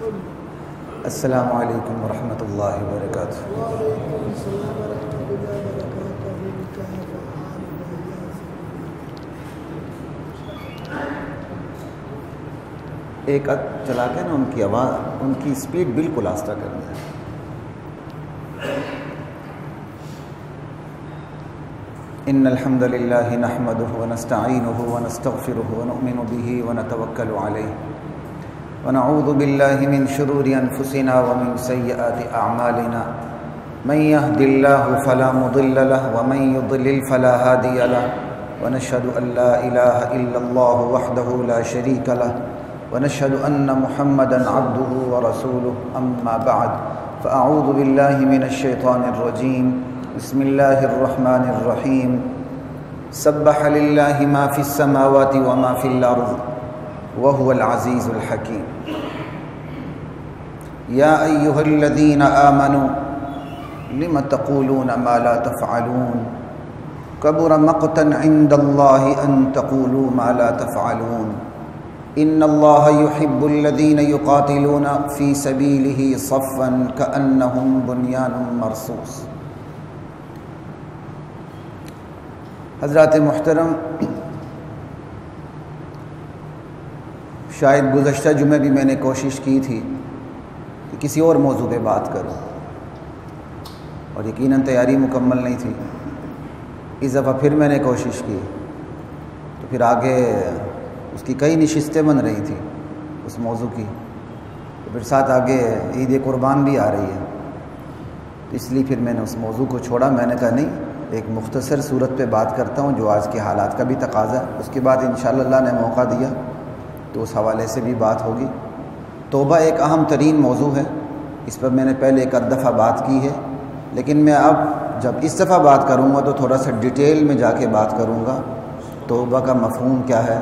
السلام علیکم ورحمۃ اللہ وبرکاتہ۔ ایک چلا کے نا ان کی آواز، ان کی اسپیڈ بالکل آہستہ کرنا ہے۔ ان الحمد للہ نحمده ونستعینه ونستغفره ونؤمن به ونتوکل علیہ ونعوذ باللہ من شرور انفسنا ومن سیئات اعمالنا من يهد الله فلا مضل له ومن يضلل فلا هادي له ونشهد ان لا اله الا الله وحده لا شريك له ونشهد ان محمدا عبده ورسوله اما بعد فاعوذ بالله من الشیطان الرجیم بسم اللہ الرحمن الرحیم سبح للہ ما فی السماوات وما فی الارض وهو العزیز الحکیم یا ایہا الذین آمنوا لم تقولون ما لا تفعلون کبر مقتا عند اللہ ان تقولوا ما لا تفعلون ان اللہ يحب الذین یقاتلون فی سبیلہ صفا کأنہم بنیان مرصوص۔ حضرات محترم، شاید گزشتہ جمعے بھی میں نے کوشش کی تھی کہ کسی اور موضوع پہ بات کروں، اور یقیناً تیاری مکمل نہیں تھی۔ اس دفعہ پھر میں نے کوشش کی تو پھر آگے اس کی کئی نشستیں بن رہی تھیں اس موضوع کی، تو پھر ساتھ آگے عید قربان بھی آ رہی ہے، اس لیے پھر میں نے اس موضوع کو چھوڑا۔ میں نے کہا نہیں، ایک مختصر صورت پہ بات کرتا ہوں جو آج کے حالات کا بھی تقاضا ہے، اس کے بعد انشاءاللہ اللہ نے موقع دیا تو اس حوالے سے بھی بات ہوگی۔ توبہ ایک اہم ترین موضوع ہے، اس پر میں نے پہلے ایک آدھ دفعہ بات کی ہے، لیکن میں اب جب اس دفعہ بات کروں گا تو تھوڑا سا ڈیٹیل میں جا کے بات کروں گا۔ توبہ کا مفہوم کیا ہے،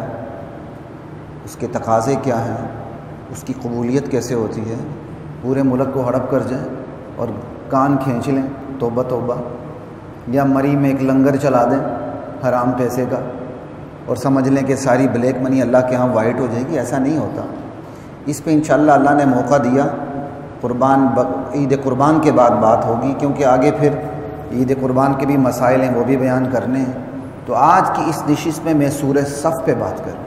اس کے تقاضے کیا ہیں، اس کی قبولیت کیسے ہوتی ہے۔ پورے ملک کو ہڑپ کر جائیں اور کان کھینچ لیں توبہ توبہ، یا مری میں ایک لنگر چلا دیں حرام پیسے کا اور سمجھ لیں کہ ساری بلیک منی اللہ کے ہاں وائٹ ہو جائے گی، ایسا نہیں ہوتا۔ اس پہ انشاءاللہ اللہ نے موقع دیا، عید قربان کے بعد بات ہوگی، کیونکہ آگے پھر عید قربان کے بھی مسائل ہیں، وہ بھی بیان کرنے ہیں۔ تو آج کی اس نشست میں میں سورہ صف پہ بات کروں،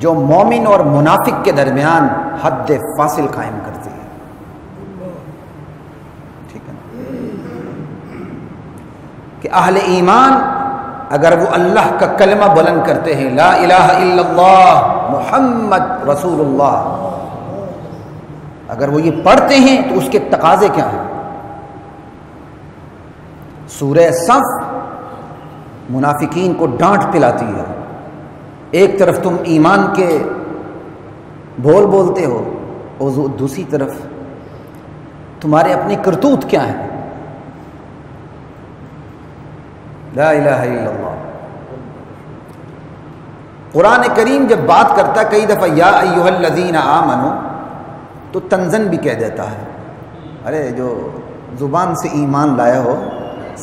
جو مومن اور منافق کے درمیان حد فاصل قائم کرتی ہے۔ کہ اہل ایمان اگر وہ اللہ کا کلمہ بلند کرتے ہیں، لا الہ الا اللہ محمد رسول اللہ، اگر وہ یہ پڑھتے ہیں تو اس کے تقاضے کیا ہیں؟ سورہ صف منافقین کو ڈانٹ پلاتی ہے، ایک طرف تم ایمان کے بول بولتے ہو اور دوسری طرف تمہارے اپنی کرتوت کیا ہے؟ لا الہ الا اللہ۔ قرآن کریم جب بات کرتا ہے کئی دفعہ یا ایھا الذین آمنوا تو تنزن بھی کہہ دیتا ہے، ارے جو زبان سے ایمان لایا ہو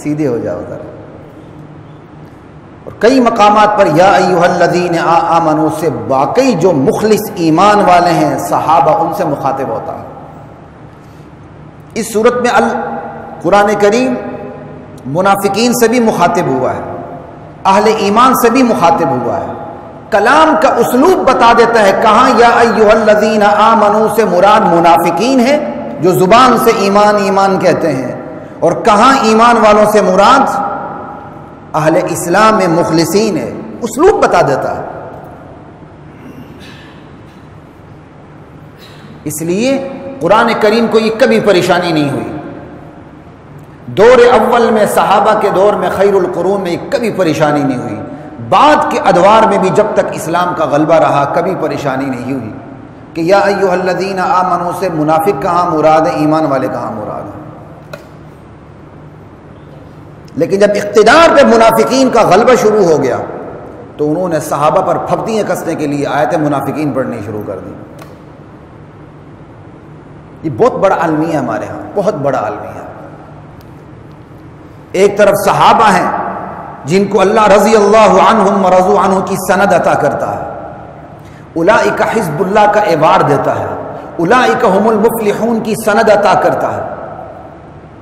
سیدھے ہو جاؤ ذرا۔ اور کئی مقامات پر یا ایھا الذین آمنوا سے واقعی جو مخلص ایمان والے ہیں صحابہ، ان سے مخاطب ہوتا ہے۔ اس صورت میں قرآن کریم منافقین سے بھی مخاطب ہوا ہے، اہل ایمان سے بھی مخاطب ہوا ہے۔ کلام کا اسلوب بتا دیتا ہے کہاں یا ایھا الذین آمنوا سے مراد منافقین ہے جو زبان سے ایمان ایمان کہتے ہیں، اور کہاں ایمان والوں سے مراد اہل اسلام میں مخلصین ہے، اسلوب بتا دیتا ہے۔ اس لیے قرآن کریم کو یہ کبھی پریشانی نہیں ہوئی، دور اول میں صحابہ کے دور میں خیر القرون میں کبھی پریشانی نہیں ہوئی، بعد کے ادوار میں بھی جب تک اسلام کا غلبہ رہا کبھی پریشانی نہیں ہوئی کہ یا ایھا الذین آمنوا سے منافق کہاں مراد ہے، ایمان والے کہاں مراد ہے۔ لیکن جب اقتدار پہ منافقین کا غلبہ شروع ہو گیا تو انہوں نے صحابہ پر پھپتیاں کسنے کے لیے آیت منافقین پڑھنی شروع کر دی۔ یہ بہت بڑا المیہ ہمارے ہاں، بہت بڑا المیہ۔ ایک طرف صحابہ ہیں جن کو اللہ رضی اللہ عنہم ورضوا عنہ کی سند عطا کرتا ہے، اولئک حزب اللہ کا ایوارڈ دیتا ہے، اولئک هم المفلحون کی سند عطا کرتا ہے.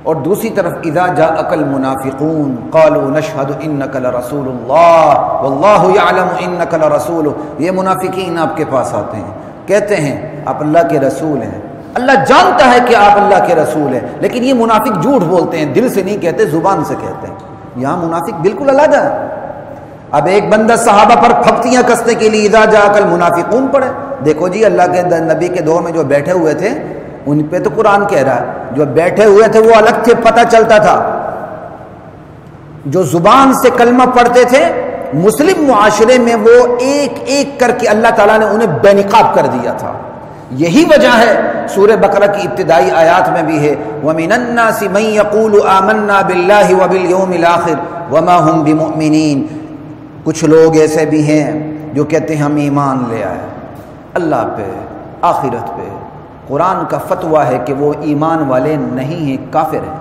اور دوسری طرف اذا جاءک المنافقون قالوا نشهد انک لرسول اللہ واللہ یعلم انک لرسولہ، یہ منافقین آپ کے پاس آتے ہیں، کہتے ہیں آپ اللہ کے رسول ہیں، اللہ جانتا ہے کہ آپ اللہ کے رسول ہیں، لیکن یہ منافق جھوٹ بولتے ہیں، دل سے نہیں کہتے، زبان سے کہتے ہیں. یہاں منافق بالکل علیحدہ ہے. اب ایک بندہ صحابہ پر پھپتیاں کسنے کے لیے اذا جاءک المنافقون پڑھے. دیکھو جی اللہ کے نبی کے دور میں جو بیٹھے ہوئے تھے ان پہ تو قرآن کہہ رہا ہے، جو بیٹھے ہوئے تھے وہ الگ تھے، پتہ چلتا تھا. جو زبان سے کلمہ پڑھتے تھے مسلم معاشرے میں وہ ایک ایک کر کے اللہ تعالیٰ نے انہیں بے نقاب کر دیا تھا. یہی وجہ ہے سورہ بقرہ کی ابتدائی آیات میں بھی ہے وَمِنَ النَّاسِ مَن يَقُولُ آمَنَّا بِاللَّهِ وَبِالْيَوْمِ الْآخِرِ وَمَا هُمْ بِمُؤْمِنِينَ. کچھ لوگ ایسے بھی ہیں جو کہتے ہیں ہم ایمان لے آئے اللہ پہ، آخرت پہ. قرآن کا فتویٰ ہے کہ وہ ایمان والے نہیں ہیں، کافر ہیں.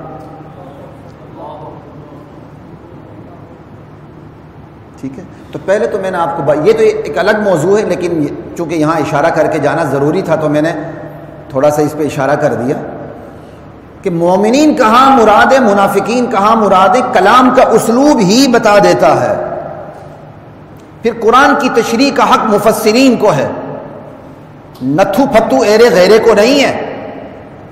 ٹھیک ہے، تو پہلے تو میں نے آپ کو یہ تو ایک الگ موضوع ہے، لیکن چونکہ یہاں اشارہ کر کے جانا ضروری تھا تو میں نے تھوڑا سا اس پہ اشارہ کر دیا کہ مومنین کہاں مراد ہے، منافقین کہاں مراد ہے. کلام کا اسلوب ہی بتا دیتا ہے. پھر قرآن کی تشریح کا حق مفسرین کو ہے، نتھو پھتو ایرے غیرے کو نہیں ہے.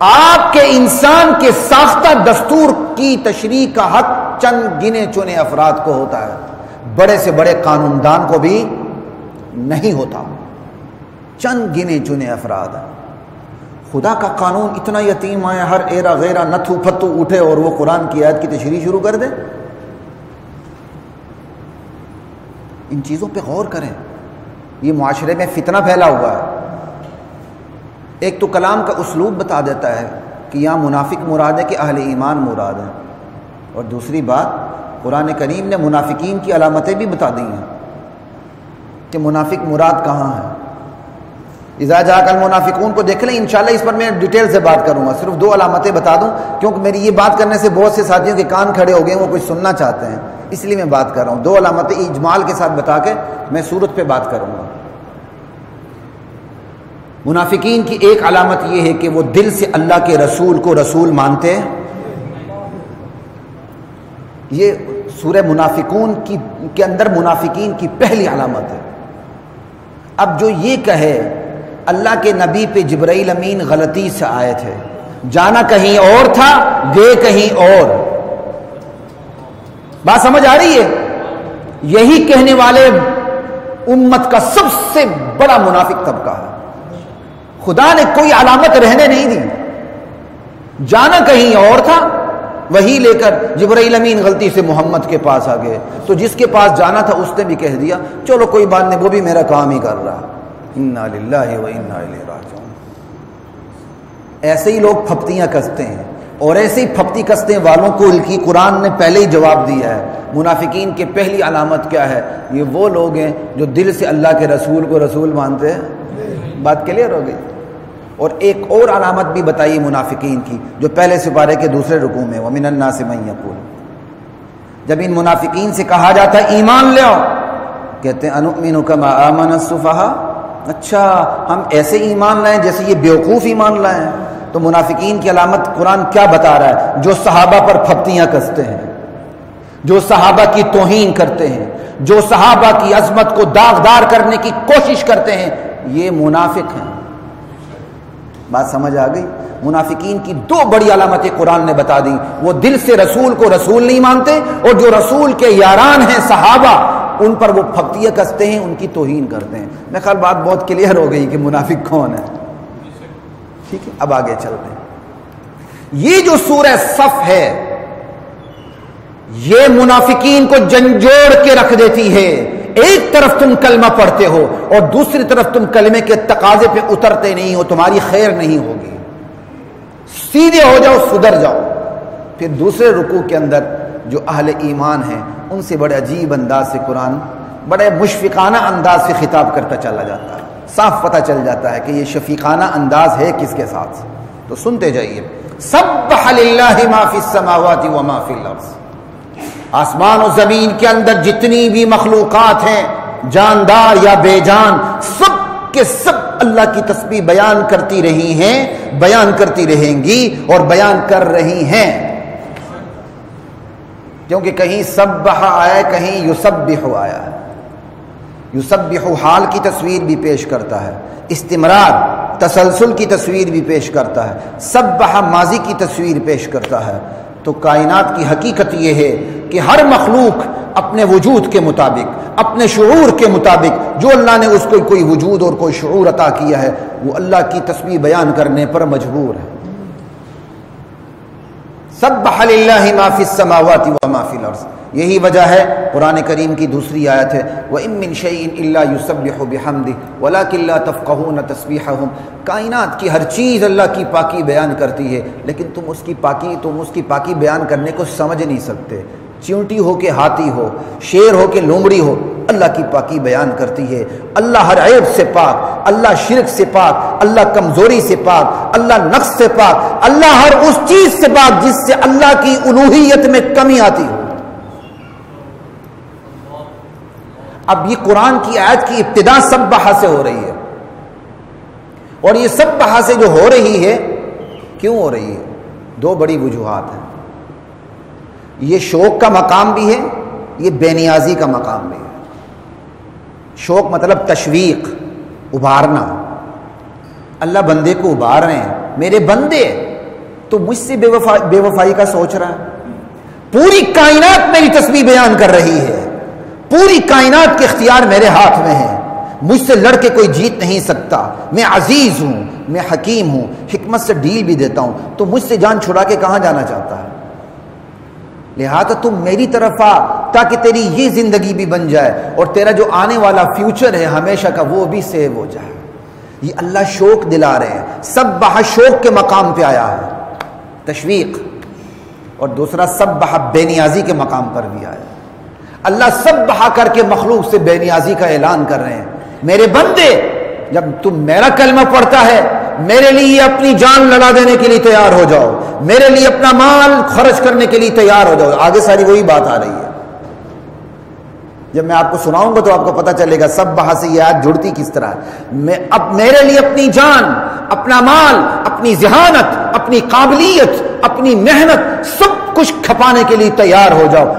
آپ کے انسان کے ساختہ دستور کی تشریح کا حق چند گنے چنے افراد کو ہوتا ہے، بڑے سے بڑے قانون دان کو بھی نہیں ہوتا. چند گنے چنے افراد ہیں. خدا کا قانون اتنا یتیم ہے، ہر ایرا غیرہ نتھو پھتو اٹھے اور وہ قرآن کی آیت کی تشریح شروع کر دے. ان چیزوں پہ غور کریں. یہ معاشرے میں فتنہ پھیلا ہوا ہے. ایک تو کلام کا اسلوب بتا دیتا ہے کہ یہاں منافق مراد ہے کہ اہل ایمان مراد ہے، اور دوسری بات قرآن کریم نے منافقین کی علامتیں بھی بتا دی ہیں کہ منافق مراد کہاں ہے. اذا جاءک المنافقون کو دیکھ لیں، انشاءاللہ اس پر میں ڈیٹیل سے بات کروں گا. صرف 2 علامتیں بتا دوں کیونکہ میری یہ بات کرنے سے بہت سے ساتھیوں کے کان کھڑے ہو گئے، وہ کچھ سننا چاہتے ہیں، اس لیے میں بات کر رہا ہوں. 2 علامتیں اجمال کے ساتھ بتا کے میں سورت پہ بات کروں گا. منافقین کی ایک علامت یہ ہے کہ وہ دل سے اللہ کے رسول کو رسول مانتے ہیں. یہ سورہ منافقون کے اندر منافقین کی پہلی علامت ہے. اب جو یہ کہے اللہ کے نبی پہ جبرائیل امین غلطی سے آئے تھے، جانا کہیں اور تھا، گئے کہیں اور. بات سمجھ آ رہی ہے؟ یہی کہنے والے امت کا سب سے بڑا منافق طبقہ ہے. خدا نے کوئی علامت رہنے نہیں دی. جانا کہیں اور تھا، وہی لے کر جبرائیل امین غلطی سے محمد کے پاس آ گئے، تو جس کے پاس جانا تھا اس نے بھی کہہ دیا چلو کوئی بات نہیں، وہ بھی میرا کام ہی کر رہا. انا للہ و انا الیہ راجعون. ایسے ہی لوگ پھپتیاں کستے ہیں، اور ایسے ہی پھپتی کستے والوں کو کی قرآن نے پہلے ہی جواب دیا ہے. منافقین کی پہلی علامت کیا ہے؟ یہ وہ لوگ ہیں جو دل سے اللہ کے رسول کو رسول مانتے ہیں. بات کلیئر ہو گئی. اور ایک اور علامت بھی بتائی منافقین کی جو پہلے سپارے کے دوسرے رکوع میں وَمِنَ النَّاسِ مَن يَقُولُ. جب ان منافقین سے کہا جاتا ہے ایمان لے آؤ، کہتے ہیں اَنُؤْمِنُ كَمَا آمَنَ السُّفَهَاءُ. اچھا ہم ایسے ایمان لائیں جیسے یہ بیوقوف ایمان لائیں ہیں. تو منافقین کی علامت قرآن کیا بتا رہا ہے؟ جو صحابہ پر پھپتیاں کستے ہیں، جو صحابہ کی توہین کرتے ہیں، جو صحابہ کی عظمت کو داغدار کرنے کی کوشش کرتے ہیں، یہ منافق ہیں. بات سمجھ آ گئی؟ منافقین کی 2 بڑی علامتیں قرآن نے بتا دی. وہ دل سے رسول کو رسول نہیں مانتے، اور جو رسول کے یاران ہیں صحابہ ان پر وہ پھپتیاں کستے ہیں، ان کی توہین کرتے ہیں. میرے خیال بات بہت کلیئر ہو گئی کہ منافق کون ہے. ٹھیک ہے، اب آگے چلتے ہیں. یہ جو سورہ صف ہے یہ منافقین کو جھنجھوڑ کے رکھ دیتی ہے. ایک طرف تم کلمہ پڑھتے ہو اور دوسری طرف تم کلمے کے تقاضے پہ اترتے نہیں ہو، تمہاری خیر نہیں ہوگی. سیدھے ہو جاؤ، سدھر جاؤ. پھر دوسرے رکوع کے اندر جو اہل ایمان ہیں ان سے بڑے عجیب انداز سے قرآن بڑے مشفقانہ انداز سے خطاب کرتا چلا جاتا ہے. صاف پتہ چل جاتا ہے کہ یہ شفیقانہ انداز ہے کس کے ساتھ. تو سنتے جائیے. سبح للہ ما فی السماوات و ما فی الارض. آسمان و زمین کے اندر جتنی بھی مخلوقات ہیں جاندار یا بے جان، سب کے سب اللہ کی تسبیح بیان کرتی رہی ہیں، بیان کرتی رہیں گی اور بیان کر رہی ہیں، کیونکہ کہیں سبح آیا ہے، کہیں یسبح آیا ہے۔ یسبح حال کی تصویر بھی پیش کرتا ہے، استمرار تسلسل کی تصویر بھی پیش کرتا ہے، سبح ماضی کی تصویر پیش کرتا ہے۔ تو کائنات کی حقیقت یہ ہے کہ ہر مخلوق اپنے وجود کے مطابق، اپنے شعور کے مطابق، جو اللہ نے اس کو کوئی وجود اور کوئی شعور عطا کیا ہے، وہ اللہ کی تسبیح بیان کرنے پر مجبور ہے۔ سبح للہ ما فی السماوات وما فی الارض، یہی وجہ ہے قرآن کریم کی دوسری آیت ہے وَإِن مِّن شَيْءٍ إِلَّا يُسَبِّحُ بِحَمْدِهِ وَلَٰكِن لَّا تَفْقَهُونَ تَسْبِيحَهُمْ، کائنات کی ہر چیز اللہ کی پاکی بیان کرتی ہے، لیکن تم اس کی پاکی بیان کرنے کو سمجھ نہیں سکتے۔ چیونٹی ہو کہ ہاتھی ہو، شیر ہو کہ لومڑی ہو، اللہ کی پاکی بیان کرتی ہے۔ اللہ ہر عیب سے پاک، اللہ شرک سے پاک، اللہ کمزوری سے پاک، اللہ نقص سے پاک، اللہ ہر اس چیز سے پاک جس سے اللہ کی الوہیت میں کمی آتی ہو۔ اب یہ قرآن کی آیت کی ابتدا سبحہ سے ہو رہی ہے، اور یہ سبحہ سے جو ہو رہی ہے، کیوں ہو رہی ہے؟ دو بڑی وجوہات ہیں۔ یہ شوق کا مقام بھی ہے، یہ بے نیازی کا مقام بھی ہے۔ شوق مطلب تشویق، ابھارنا۔ اللہ بندے کو ابھار رہے ہیں، میرے بندے تو مجھ سے بے وفائی کا سوچ رہا ہے، پوری کائنات میری تسبیح بیان کر رہی ہے، پوری کائنات کے اختیار میرے ہاتھ میں ہیں، مجھ سے لڑ کے کوئی جیت نہیں سکتا، میں عزیز ہوں، میں حکیم ہوں، حکمت سے ڈیل بھی دیتا ہوں، تو مجھ سے جان چھڑا کے کہاں جانا چاہتا ہے؟ لہذا تم میری طرف آ تاکہ تیری یہ زندگی بھی بن جائے اور تیرا جو آنے والا فیوچر ہے ہمیشہ کا وہ بھی سیو ہو جائے۔ یہ اللہ شوق دلا رہے ہیں، سبح شوق کے مقام پہ آیا ہے، تشویق، اور دوسرا سبح بے نیازی کے مقام پر بھی آیا۔ اللہ سبح کر کے مخلوق سے بے نیازی کا اعلان کر رہے ہیں، میرے بندے جب تم میرا کلمہ پڑھتا ہے، میرے لیے اپنی جان لڑا دینے کے لیے تیار ہو جاؤ، میرے لیے اپنا مال خرچ کرنے کے لیے تیار ہو جاؤ۔ آگے ساری وہی بات آ رہی ہے، جب میں آپ کو سناؤں گا تو آپ کو پتہ چلے گا سبح سے یہ آیت جڑتی کس طرح ہے۔ اب میرے لیے اپنی جان، اپنا مال، اپنی ذہانت، اپنی قابلیت، اپنی محنت، سب کچھ کھپانے کے لیے تیار ہو جاؤ،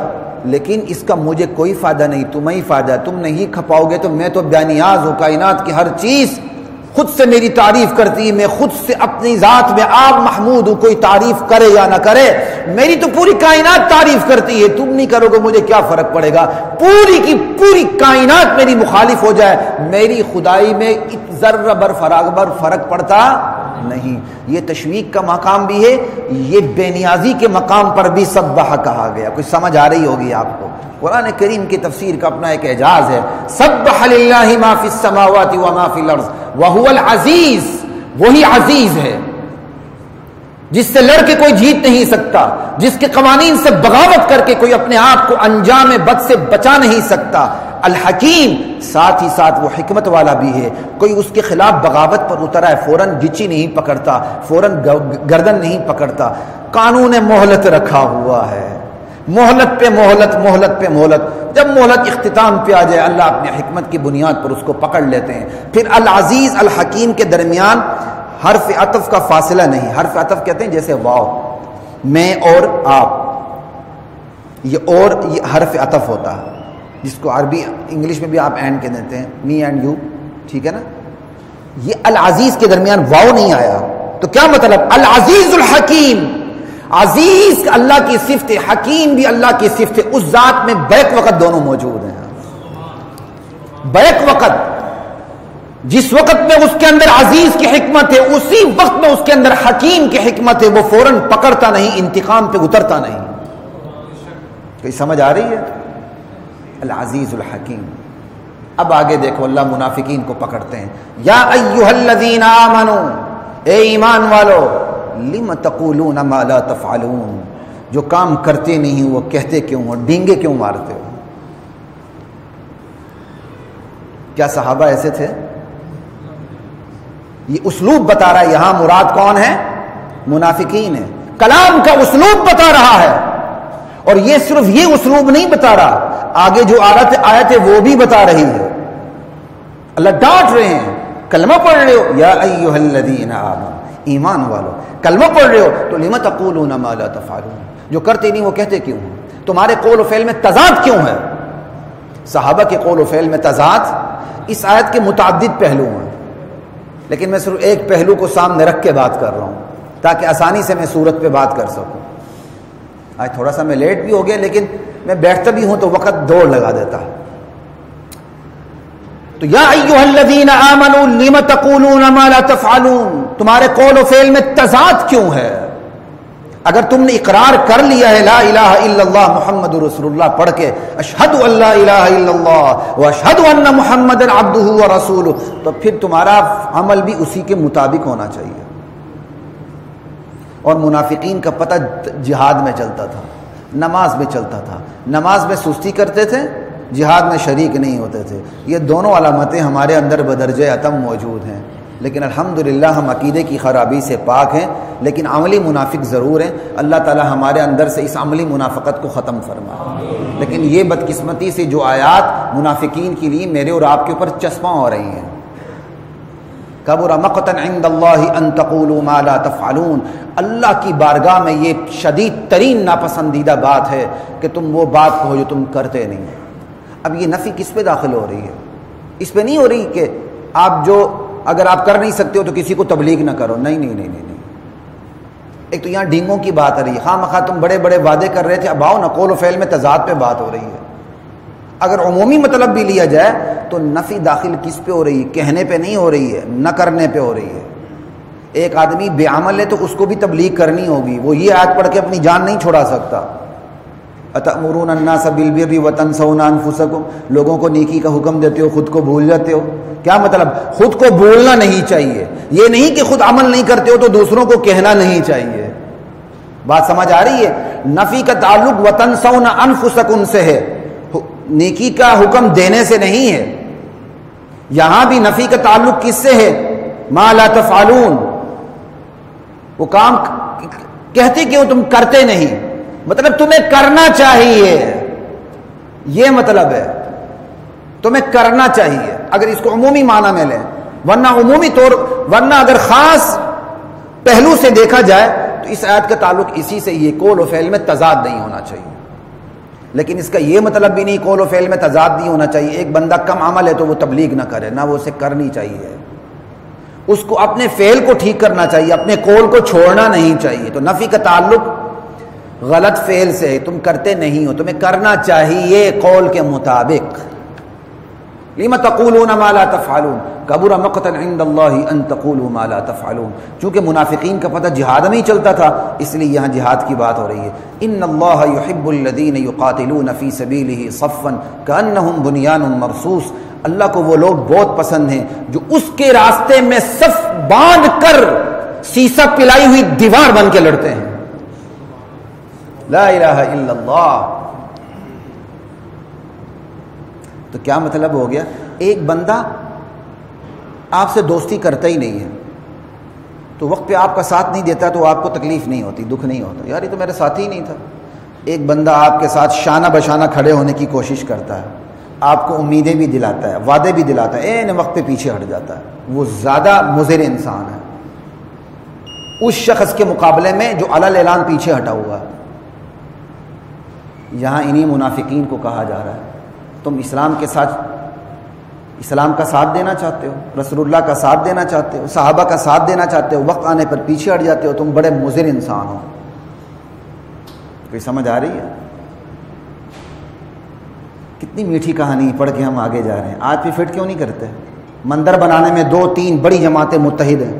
لیکن اس کا مجھے کوئی فائدہ نہیں، تمہیں ہی فائدہ ہے۔ تم نہیں کھپاؤ گے تو میں تو بے نیاز ہوں، کائنات کی ہر چیز خود سے میری تعریف کرتی ہے، میں خود سے اپنی ذات میں آپ محمود ہوں، کوئی تعریف کرے یا نہ کرے، میری تو پوری کائنات تعریف کرتی ہے، تم نہیں کرو گے مجھے کیا فرق پڑے گا؟ پوری کی پوری کائنات میری مخالف ہو جائے، میری خدائی میں ذرہ بر فرق پڑتا نہیں۔ یہ تشویق کا مقام بھی ہے، یہ بے نیازی کے مقام پر بھی سبح کہا گیا۔ کوئی سمجھ آ رہی ہوگی آپ کو؟ قرآن کریم کی تفسیر کا اپنا ایک اعجاز ہے۔ سبح للہ ما فی السماوات وما فی الارض وہو العزیز، وہی عزیز ہے جس سے لڑ کے کوئی جیت نہیں سکتا، جس کے قوانین سے بغاوت کر کے کوئی اپنے آپ کو انجام بد سے بچا نہیں سکتا۔ الحکیم، ساتھ ہی ساتھ وہ حکمت والا بھی ہے، کوئی اس کے خلاف بغاوت پر اترا ہے فوراً گچی نہیں پکڑتا، فوراً گردن نہیں پکڑتا، قانون مہلت رکھا ہوا ہے، مہلت پہ مہلت، مہلت پہ مہلت، جب مہلت اختتام پہ آ جائے اللہ اپنی حکمت کی بنیاد پر اس کو پکڑ لیتے ہیں۔ پھر العزیز الحکیم کے درمیان حرف عطف کا فاصلہ نہیں، حرف عطف کہتے ہیں جیسے واو، میں اور آپ، یہ حرف عطف ہوتا ہے، جس کو عربی انگلش میں بھی آپ اینڈ کے دیتے ہیں، می اینڈ یو، ٹھیک ہے نا؟ یہ العزیز کے درمیان واو نہیں آیا، تو کیا مطلب؟ العزیز الحکیم، عزیز اللہ کی صفت ہے، حکیم بھی اللہ کی صفت ہے، اس ذات میں بیک وقت دونوں موجود ہیں۔ بیک وقت، جس وقت میں اس کے اندر عزیز کی حکمت ہے، اسی وقت میں اس کے اندر حکیم کی حکمت ہے، وہ فوراً پکڑتا نہیں، انتقام پہ اترتا نہیں۔ کوئی سمجھ آ رہی ہے؟ العزیز الحکیم۔ اب آگے دیکھو، اللہ منافقین کو پکڑتے ہیں، یا ایھا الذین آمنوا، اے ایمان والو، لم تقولون ما لا تفعلون، جو کام کرتے نہیں وہ کہتے کیوں ہو، ڈینگے کیوں مارتے ہو؟ کیا صحابہ ایسے تھے؟ یہ اسلوب بتا رہا ہے، یہاں مراد کون ہے؟ منافقین ہے، کلام کا اسلوب بتا رہا ہے، اور یہ صرف یہ اسلوب نہیں بتا رہا، آگے جو آیت ہے وہ بھی بتا رہی ہے۔ اللہ ڈانٹ رہے ہیں، کلمہ پڑھ رہے ہو یا ایھا الذین آمنوا، ایمان والو کلمہ پڑھ رہے ہو تو لم تقولون ما لا تفعلون، جو کرتے نہیں وہ کہتے کیوں ہیں؟ تمہارے قول و فعل میں تضاد کیوں ہے؟ صحابہ کے قول و فعل میں تضاد اس آیت کے متعدد پہلو ہیں، لیکن میں صرف ایک پہلو کو سامنے رکھ کے بات کر رہا ہوں تاکہ آسانی سے میں صورت پہ بات کر سکوں۔ آج تھوڑا سا میں لیٹ بھی ہو گیا، لیکن میں بیٹھتا بھی ہوں تو وقت دوڑ لگا دیتا ہے۔ تو یا ایھا الذین آمنوا لم تقولون ما لا تفعلون، تمہارے قول و فعل میں تضاد کیوں ہے؟ اگر تم نے اقرار کر لیا ہے لا الہ الا اللہ محمد رسول اللہ پڑھ کے، اشہد ان لا الہ الا اللہ واشہد ان محمد عبدہ ورسولہ، تو پھر تمہارا عمل بھی اسی کے مطابق ہونا چاہیے۔ اور منافقین کا پتہ جہاد میں چلتا تھا، نماز میں چلتا تھا، نماز میں سستی کرتے تھے، جہاد میں شریک نہیں ہوتے تھے۔ یہ دونوں علامتیں ہمارے اندر بدرجہ اتم موجود ہیں، لیکن الحمدللہ ہم عقیدے کی خرابی سے پاک ہیں، لیکن عملی منافق ضرور ہیں۔ اللہ تعالی ہمارے اندر سے اس عملی منافقت کو ختم فرمائے۔ لیکن یہ بدقسمتی سے جو آیات منافقین کے لیے میرے اور آپ کے اوپر چسپاں ہو رہی ہیں، کبر مقتا عند اللہ ان تقولوا ما لا تفعلون، اللہ کی بارگاہ میں یہ شدید ترین ناپسندیدہ بات ہے کہ تم وہ بات کہو جو تم کرتے نہیں۔ اب یہ نفی کس پہ داخل ہو رہی ہے؟ اس پہ نہیں ہو رہی کہ آپ جو اگر آپ کر نہیں سکتے ہو تو کسی کو تبلیغ نہ کرو، نہیں نہیں نہیں نہیں۔ ایک تو یہاں ڈینگوں کی بات آ رہی ہے، خواہ مخواہ تم بڑے بڑے وعدے کر رہے تھے، اب آؤ نا قول و فعل میں تضاد پہ بات ہو رہی ہے۔ اگر عمومی مطلب بھی لیا جائے تو نفی داخل کس پہ ہو رہی ہے؟ کہنے پہ نہیں ہو رہی ہے، نہ کرنے پہ ہو رہی ہے۔ ایک آدمی بے عمل ہے تو اس کو بھی تبلیغ کرنی ہوگی، وہ یہ آیت پڑھ کے اپنی جان نہیں چھڑا سکتا۔ اتأمرون الناس بالبر وتنسون انفسکم، لوگوں کو نیکی کا حکم دیتے ہو، خود کو بھول جاتے ہو۔ کیا مطلب؟ خود کو بھولنا نہیں چاہیے، یہ نہیں کہ خود عمل نہیں کرتے ہو تو دوسروں کو کہنا نہیں چاہیے۔ بات سمجھ آ رہی ہے؟ نفی کا تعلق وتنسون انفسکم سے ہے، نیکی کا حکم دینے سے نہیں ہے۔ یہاں بھی نفی کا تعلق کس سے ہے؟ ما لا تفعلون، وہ کام کہتے کیوں تم کرتے نہیں، مطلب تمہیں کرنا چاہیے، یہ مطلب ہے تمہیں کرنا چاہیے اگر اس کو عمومی معنی میں لیں، ورنہ اگر خاص پہلو سے دیکھا جائے تو اس آیت کا تعلق اسی سے، یہ قول و فعل میں تضاد نہیں ہونا چاہیے۔ لیکن اس کا یہ مطلب بھی نہیں قول و فعل میں تضاد نہیں ہونا چاہیے، ایک بندہ کم عمل ہے تو وہ تبلیغ نہ کرے، نہ وہ اسے کرنی چاہیے، اس کو اپنے فعل کو ٹھیک کرنا چاہیے، اپنے قول کو چھوڑنا نہیں چاہیے۔ تو نفی کا تعلق غلط فعل سے ہے، تم کرتے نہیں ہو، تمہیں کرنا چاہیے قول کے مطابق۔ لم تقولون ما لا تفعلون کبر مقتا عند اللہ ان تقولوا ما لا تفعلون، چونکہ منافقین کا پتہ جہاد میں ہی چلتا تھا، اس لیے یہاں جہاد کی بات ہو رہی ہے۔ ان اللہ يحب الذین یقاتلون فی سبیلہ صفا کانہم بنیان مرصوص، اللہ کو وہ لوگ بہت پسند ہیں جو اس کے راستے میں صف باندھ کر سیسا پلائی ہوئی دیوار بن کے لڑتے ہیں۔ لا الہ الا اللہ۔ تو کیا مطلب ہو گیا؟ ایک بندہ آپ سے دوستی کرتا ہی نہیں ہے تو وقت پہ آپ کا ساتھ نہیں دیتا تو آپ کو تکلیف نہیں ہوتی، دکھ نہیں ہوتا، یار یہ تو میرا ساتھی ہی نہیں تھا۔ ایک بندہ آپ کے ساتھ شانہ بشانہ کھڑے ہونے کی کوشش کرتا ہے، آپ کو امیدیں بھی دلاتا ہے، وعدے بھی دلاتا ہے، این وقت پہ پیچھے ہٹ جاتا ہے، وہ زیادہ مضر انسان ہے اس شخص کے مقابلے میں جو علی اعلان پیچھے ہٹا ہوا ہے۔ یہاں انہی منافقین کو کہا جا رہا ہے تم اسلام کا ساتھ دینا چاہتے ہو، رسول اللہ کا ساتھ دینا چاہتے ہو، صحابہ کا ساتھ دینا چاہتے ہو، وقت آنے پر پیچھے ہٹ جاتے ہو، تم بڑے مضر انسان ہو۔ کوئی سمجھ آ رہی ہے؟ کتنی میٹھی کہانی پڑھ کے ہم آگے جا رہے ہیں۔ آج بھی فٹ کیوں نہیں کرتے؟ مندر بنانے میں 2-3 بڑی جماعتیں متحد ہیں،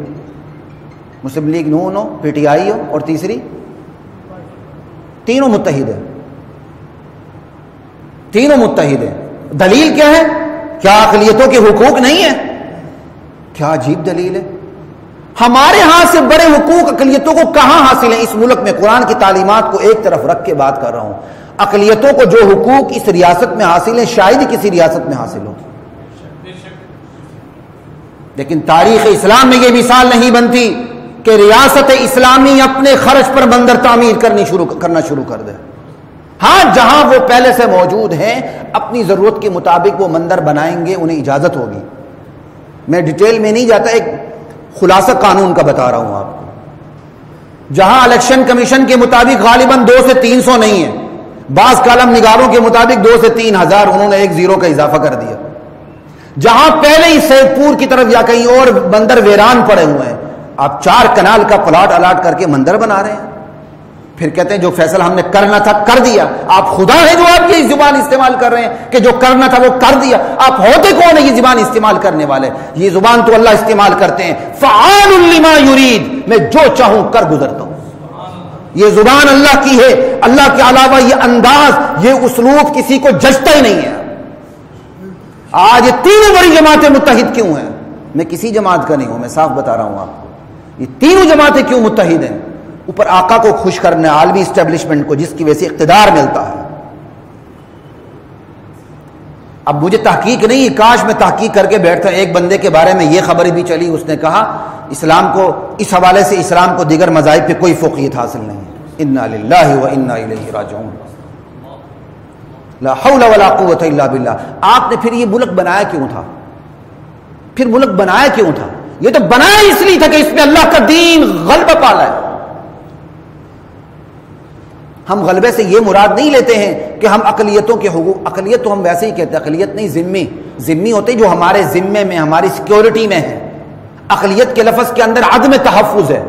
مسلم league known who, P T I ہو، اور تیسری، تینوں متحد ہیں، تینوں متحد ہیں۔ دلیل کیا ہے؟ کیا اقلیتوں کے حقوق نہیں ہیں؟ کیا عجیب دلیل ہے۔ ہمارے ہاں سے بڑے حقوق اقلیتوں کو کہاں حاصل ہیں اس ملک میں؟ قرآن کی تعلیمات کو ایک طرف رکھ کے بات کر رہا ہوں، اقلیتوں کو جو حقوق اس ریاست میں حاصل ہیں شاید ہی کسی ریاست میں حاصل ہو، لیکن تاریخ اسلام میں یہ مثال نہیں بنتی کہ ریاست اسلامی اپنے خرچ پر مندر تعمیر کرنا شروع کر دے۔ ہاں جہاں وہ پہلے سے موجود ہیں اپنی ضرورت کے مطابق وہ مندر بنائیں گے، انہیں اجازت ہوگی، میں ڈیٹیل میں نہیں جاتا، ایک خلاصہ قانون کا بتا رہا ہوں آپ کو. جہاں الیکشن کمیشن کے مطابق غالباً 2 سے 300 نہیں ہے، بعض کالم نگاروں کے مطابق 2 سے 3,000، انہوں نے ایک زیرو کا اضافہ کر دیا. جہاں پہلے ہی سیف پور کی طرف یا کہیں اور بندر ویران پڑے ہوئے ہیں، آپ 4 کنال کا پلاٹ الاٹ کر کے مندر بنا رہے ہیں. پھر کہتے ہیں جو فیصلہ ہم نے کرنا تھا کر دیا. آپ خدا ہیں جو آپ یہ زبان استعمال کر رہے ہیں کہ جو کرنا تھا وہ کر دیا؟ آپ ہوتے کون ہیں یہ زبان استعمال کرنے والے؟ یہ زبان تو اللہ استعمال کرتے ہیں. فعال لما یرید، میں جو چاہوں کر گزرتا ہوں. یہ زبان اللہ کی ہے. اللہ کے علاوہ یہ انداز، یہ اسلوب کسی کو جچتا ہی نہیں ہے. آج یہ تینوں بڑی جماعتیں متحد کیوں ہیں؟ میں کسی جماعت کا نہیں ہوں، میں صاف بتا رہا ہوں آپ کو. یہ تینوں جماعتیں کیوں متحد ہیں؟ اوپر آقا کو خوش کرنے، عالمی اسٹیبلشمنٹ کو، جس کی وجہ سے اقتدار ملتا ہے. اب مجھے تحقیق نہیں، کاش میں تحقیق کر کے بیٹھتا. ایک بندے کے بارے میں یہ خبر بھی چلی، اس نے کہا اسلام کو، اس حوالے سے اسلام کو دیگر مذاہب پہ کوئی فوقیت حاصل نہیں ہے. انا للہ و انا الیہ راجعون. لا حول ولا قوت الا باللہ. آپ نے پھر یہ ملک بنایا کیوں تھا؟ پھر ملک بنایا کیوں تھا؟ یہ تو بنایا اس لیے تھا کہ اس میں اللہ کا دین غلبہ پالا ہے. ہم غلبے سے یہ مراد نہیں لیتے ہیں کہ ہم اقلیتوں کے حقوق، اقلیت تو ہم ویسے ہی کہتے ہیں، اقلیت نہیں، ذمی ہوتے جو ہمارے ذمے میں، ہماری سیکیورٹی میں ہے. اقلیت کے لفظ کے اندر عدم تحفظ ہے،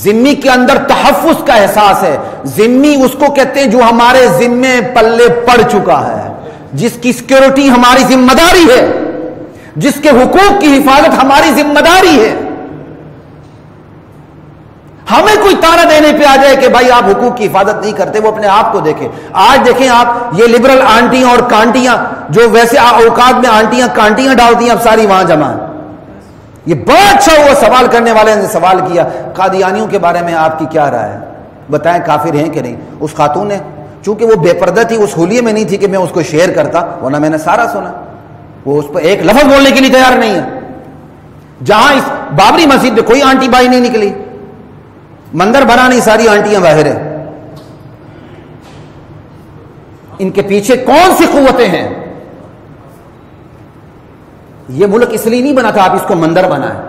ذمی کے اندر تحفظ کا احساس ہے. ذمی اس کو کہتے ہیں جو ہمارے ذمے پلے پڑ چکا ہے، جس کی سیکیورٹی ہماری ذمہ داری ہے، جس کے حقوق کی حفاظت ہماری ذمہ داری ہے. ہمیں کوئی تانا دینے پہ آ جائے کہ بھائی آپ حقوق کی حفاظت نہیں کرتے، وہ اپنے آپ کو دیکھیں. آج دیکھیں آپ یہ لبرل آنٹیاں اور کانٹیاں، جو ویسے اوقات میں آنٹیاں کانٹیاں ڈالتی ہیں، اب ساری وہاں جمع ہیں. یہ بڑا اچھا ہوا سوال کرنے والے نے سوال کیا، قادیانیوں کے بارے میں آپ کی کیا رائے ہے؟ بتائیں کافر ہیں کہ نہیں؟ اس خاتون نے، چونکہ وہ بے پردہ تھی، اس حلیے میں نہیں تھی کہ میں اس کو شیئر کرتا، ورنہ میں نے سارا سنا. وہ اس پر ایک لفظ بولنے کے لیے تیار نہیں ہے. جہاں اس بابری مسجد میں کوئی آنٹی بائی نہیں نکلی، مندر بنا نہیں، ساری آنٹیاں باہر ہیں. ان کے پیچھے کون سی قوتیں ہیں؟ یہ ملک اس لیے نہیں بنا تھا آپ اس کو مندر بنائیں.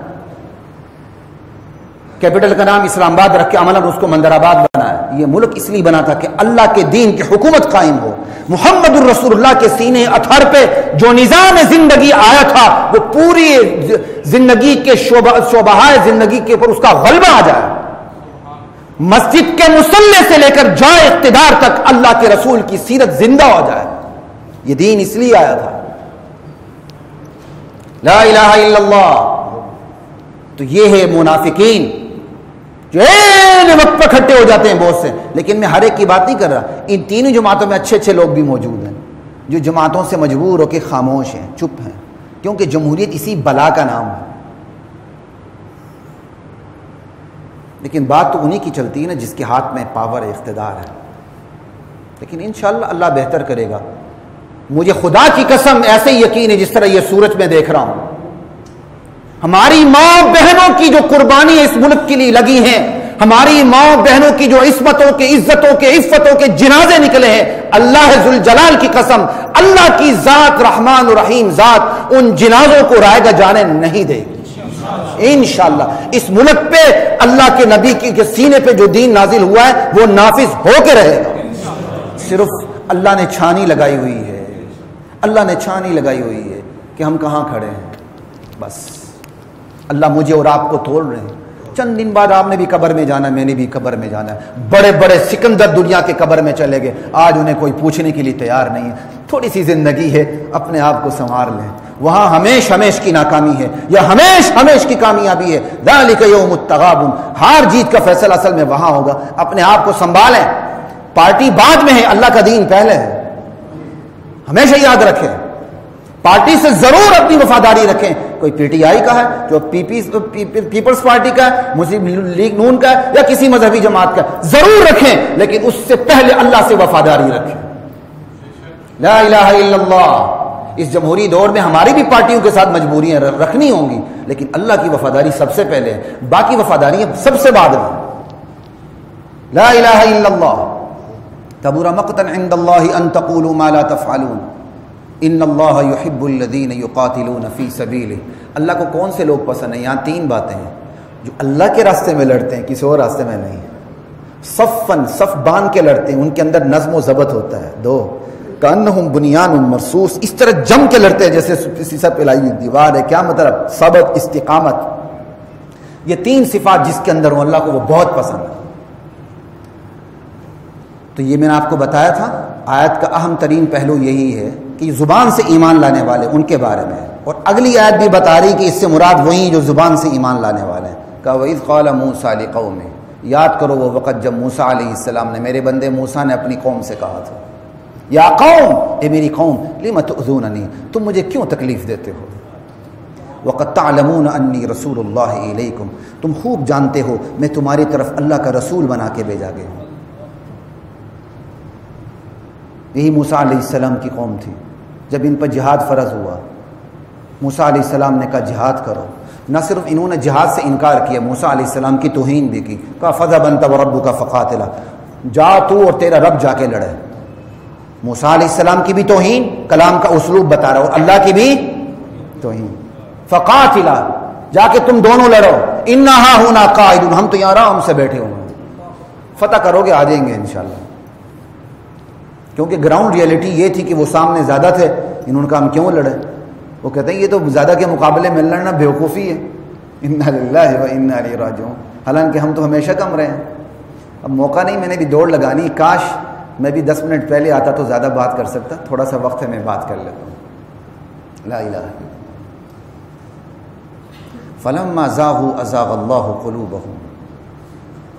کیپٹل کا نام اسلام آباد رکھ کے عملاً اس کو مندر آباد بنائیں. یہ ملک اس لیے بنا تھا کہ اللہ کے دین کی حکومت قائم ہو. محمد الرسول اللہ کے سینے اطہر پہ جو نظام زندگی آیا تھا، وہ پوری زندگی کے شعبۂ زندگی کے اوپر اس کا غلبہ آ جائے. مسجد کے مصلی سے لے کر جائے اقتدار تک اللہ کے رسول کی سیرت زندہ ہو جائے. یہ دین اس لیے آیا تھا. لا الہ الا اللہ. تو یہ ہے منافقین جو وقت پر کھٹے ہو جاتے ہیں بہت سے. لیکن میں ہر ایک کی بات نہیں کر رہا. ان تینوں جماعتوں میں اچھے اچھے لوگ بھی موجود ہیں جو جماعتوں سے مجبور ہو کے خاموش ہیں، چپ ہیں، کیونکہ جمہوریت اسی بلا کا نام ہے. لیکن بات تو انہی کی چلتی ہے نا جس کے ہاتھ میں پاور ہے، اقتدار ہے. لیکن انشاءاللہ اللہ بہتر کرے گا. مجھے خدا کی قسم ایسے ہی یقین ہے جس طرح یہ سورج میں دیکھ رہا ہوں. ہماری ماں بہنوں کی جو قربانی اس ملک کے لیے لگی ہیں، ہماری ماں بہنوں کی جو عصمتوں کے، عزتوں کے، عفتوں کے جنازے نکلے ہیں، اللہ ذوالجلال کی قسم، اللہ کی ذات رحمان و رحیم ذات ان جنازوں کو رائے گا جانے نہیں دے گی انشاءاللہ. اس ملک پہ اللہ کے نبی کے سینے پہ جو دین نازل ہوا ہے وہ نافذ ہو کے رہے گا. صرف اللہ نے چھانی لگائی ہوئی ہے، اللہ نے چھانی لگائی ہوئی ہے کہ ہم کہاں کھڑے ہیں. بس اللہ مجھے اور آپ کو تول رہے ہیں. چند دن بعد آپ نے بھی قبر میں جانا، میں نے بھی قبر میں جانا ہے. بڑے بڑے سکندر دنیا کے قبر میں چلے گئے، آج انہیں کوئی پوچھنے کے لیے تیار نہیں ہے. تھوڑی سی زندگی ہے، اپنے آپ کو سنوار لیں. وہاں ہمیش ہمیش کی ناکامی ہے یا ہمیش ہمیش کی کامیابی ہے. ذالک یوم التغابن. ہار جیت کا فیصلہ اصل میں وہاں ہوگا. اپنے آپ کو سنبھالیں. پارٹی بعد میں ہے، اللہ کا دین پہلے ہے. ہمیشہ یاد رکھیں، پارٹی سے ضرور اپنی وفاداری رکھیں. کوئی پی ٹی آئی کا ہے، جو پیپلز پارٹی کا ہے، مسلم لیگ نون کا ہے، یا کسی مذہبی جماعت کا ہے، ضرور رکھیں، لیکن اس سے پہلے اللہ سے وفاداری رکھیں. لا الہ الا اللہ. اس جمہوری دور میں ہماری بھی پارٹیوں کے ساتھ مجبوریاں رکھنی ہوں گی، لیکن اللہ کی وفاداری سب سے پہلے ہے، باقی وفاداریاں سب سے بعد میں. لا الہ الا اللہ. کبر مقتا عند اللہ ان تقولوا ما لا تفعلون. ان اللہ یحب الذین یقاتلون فی سبیلہ. اللہ کو کون سے لوگ پسند ہیں؟ یہاں تین باتیں ہیں. جو اللہ کے راستے میں لڑتے ہیں، کسی اور راستے میں نہیں. صفن، صف باندھ کے لڑتے ہیں، ان کے اندر نظم و ضبط ہوتا ہے. دو، کأنہم بنیان مرصوص، اس طرح جم کے لڑتے ہیں جیسے سیسا پلائی ہوئی دیوار ہے. کیا مطلب؟ ثبات، استقامت. یہ تین صفات جس کے اندر ہوں اللہ کو وہ بہت پسند ہے. تو یہ میں نے آپ کو بتایا تھا آیت کا اہم ترین پہلو یہی ہے کہ زبان سے ایمان لانے والے ان کے بارے میں. اور اگلی آیت بھی بتا رہی کہ اس سے مراد وہی جو زبان سے ایمان لانے والے ہیں. کہ وَإِذْ قَالَ مُوسَىٰ لِقَوْمِهِ، یاد کرو وہ وقت جب موسیٰ علیہ السلام نے، میرے بندے موسیٰ نے اپنی قوم سے کہا تھا، یا قوم، اے میری قوم، لِمَ تُؤْذُونَنِي، تم مجھے کیوں تکلیف دیتے ہو؟ وَقَدْ تَعْلَمُونَ أَنِّي رَسُولُ اللَّهِ إِلَيْكُمْ، تم خوب جانتے ہو میں تمہاری طرف اللہ کا رسول بنا کے بھیجا گیا ہوں. یہی موسیٰ علیہ السلام کی قوم تھی. جب ان پر جہاد فرض ہوا، موسیٰ علیہ السلام نے کہا جہاد کرو. نہ صرف انہوں نے جہاد سے انکار کیا، موسیٰ علیہ السلام کی توہین بھی کی. کہا فَذْهَبْ أَنْتَ وَرَبُّكَ فَقَاتِلَا، جا تو اور تیرا رب جا کے لڑے. موسیٰ علیہ السلام کی بھی توہین، کلام کا اسلوب بتا رہا ہوں، اور اللہ کی بھی توہین. فَقَاتِلَا، جا کے تم دونوں لڑو. إِنَّا هَاهُنَا قَاعِدُونَ، ہم تو یہاں آرام سے بیٹھے ہوئے ہیں، فتح کرو گے، آ جائیں گے انشاءاللہ. کیونکہ گراؤنڈ ریئلٹی یہ تھی کہ وہ سامنے زیادہ تھے. انہوں نے کہا ہم کیوں لڑے؟ وہ کہتے ہیں یہ تو زیادہ کے مقابلے میں لڑنا بیوقوفی ہے. انا للہ و انا الیہ راجعون. حالانکہ ہم تو ہمیشہ کم رہے ہیں. اب موقع نہیں، میں نے بھی دوڑ لگانی. کاش میں بھی 10 منٹ پہلے آتا تو زیادہ بات کر سکتا. تھوڑا سا وقت ہے، میں بات کر لیتا ہوں. لا الہ الا فلما زاغوا ازاغ اللہ قلوبہم.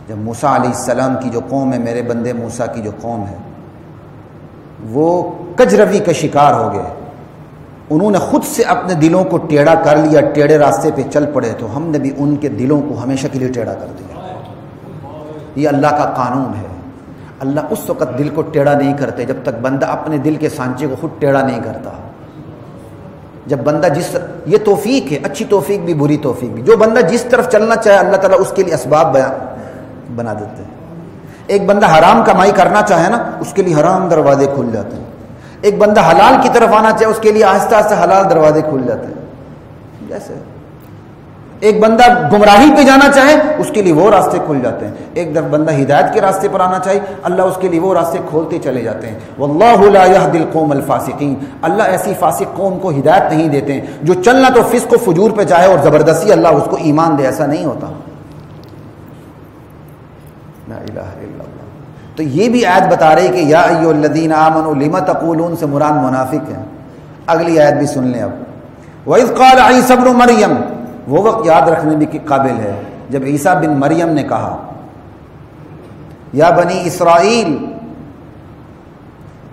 جب موسیٰ علیہ السلام کی جو قوم ہے، میرے بندے موسیٰ کی جو قوم ہے، وہ کجروی کا شکار ہو گئے. انہوں نے خود سے اپنے دلوں کو ٹیڑھا کر لیا، ٹیڑھے راستے پہ چل پڑے، تو ہم نے بھی ان کے دلوں کو ہمیشہ کے لیے ٹیڑھا کر دیا. یہ اللہ کا قانون ہے. اللہ اس وقت دل کو ٹیڑھا نہیں کرتے جب تک بندہ اپنے دل کے سانچے کو خود ٹیڑھا نہیں کرتا. جب بندہ یہ توفیق ہے، اچھی توفیق بھی بری توفیق بھی. جو بندہ جس طرف چلنا چاہے اللہ تعالیٰ اس کے لیے اسباب بنا دیتے ہیں. ایک بندہ حرام کمائی کرنا چاہے نا، اس کے لیے حرام دروازے کھل جاتے ہیں. ایک بندہ حلال کی طرف آنا چاہے، اس کے لیے آہستہ آہستہ حلال دروازے کھل جاتے ہیں. جیسے ایک بندہ گمراہی پہ جانا چاہے، اس کے لیے وہ راستے کھل جاتے ہیں. ایک بندہ ہدایت کے راستے پر آنا چاہے، اللہ اس کے لیے وہ راستے کھولتے چلے جاتے ہیں. واللہ لا یہدی القوم الفاسقین، اللہ ایسی فاسق قوم کو ہدایت نہیں دیتے ہیں. جو چلنا تو فسق و فجور پہ چاہے اور زبردستی اللہ اس کو ایمان دے، ایسا نہیں ہوتا. لا الہ الا اللہ. تو یہ بھی آیت بتا رہی کہ یا ایھا الذین آمنوا لم تقولون سے مراد منافق ہیں. اگلی آیت بھی سن لیں اب. وَإِذْ قَالَ عِيسَىٰ ابْنُ مَرْيَمَ، وہ وقت یاد رکھنے بھی قابل ہے جب عیسیٰ بن مریم نے کہا یا بنی اسرائیل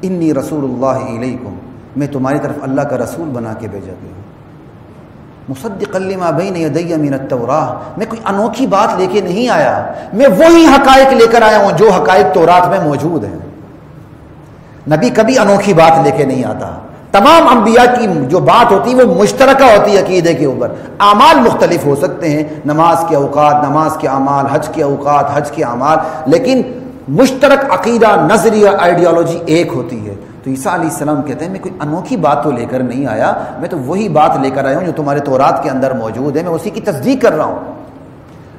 انی رسول اللہ الیکم، میں تمہاری طرف اللہ کا رسول بنا کے بھیجا گیا ہوں. مصدقا لما بین یدی من التوراۃ، میں کوئی انوکھی بات لے کے نہیں آیا، میں وہی حقائق لے کر آیا ہوں جو حقائق تورات میں موجود ہیں. نبی کبھی انوکھی بات لے کے نہیں آتا. تمام انبیاء کی جو بات ہوتی ہے وہ مشترکہ ہوتی ہے عقیدے کے اوپر. اعمال مختلف ہو سکتے ہیں، نماز کے اوقات نماز کے اعمال، حج کے اوقات حج کے اعمال، لیکن مشترک عقیدہ، نظریہ، آئیڈیالوجی ایک ہوتی ہے. تو عیسیٰ علیہ السلام کہتے ہیں میں کوئی انوکھی بات تو لے کر نہیں آیا، میں تو وہی بات لے کر آیا ہوں جو تمہارے تورات کے اندر موجود ہے، میں اسی کی تصدیق کر رہا ہوں.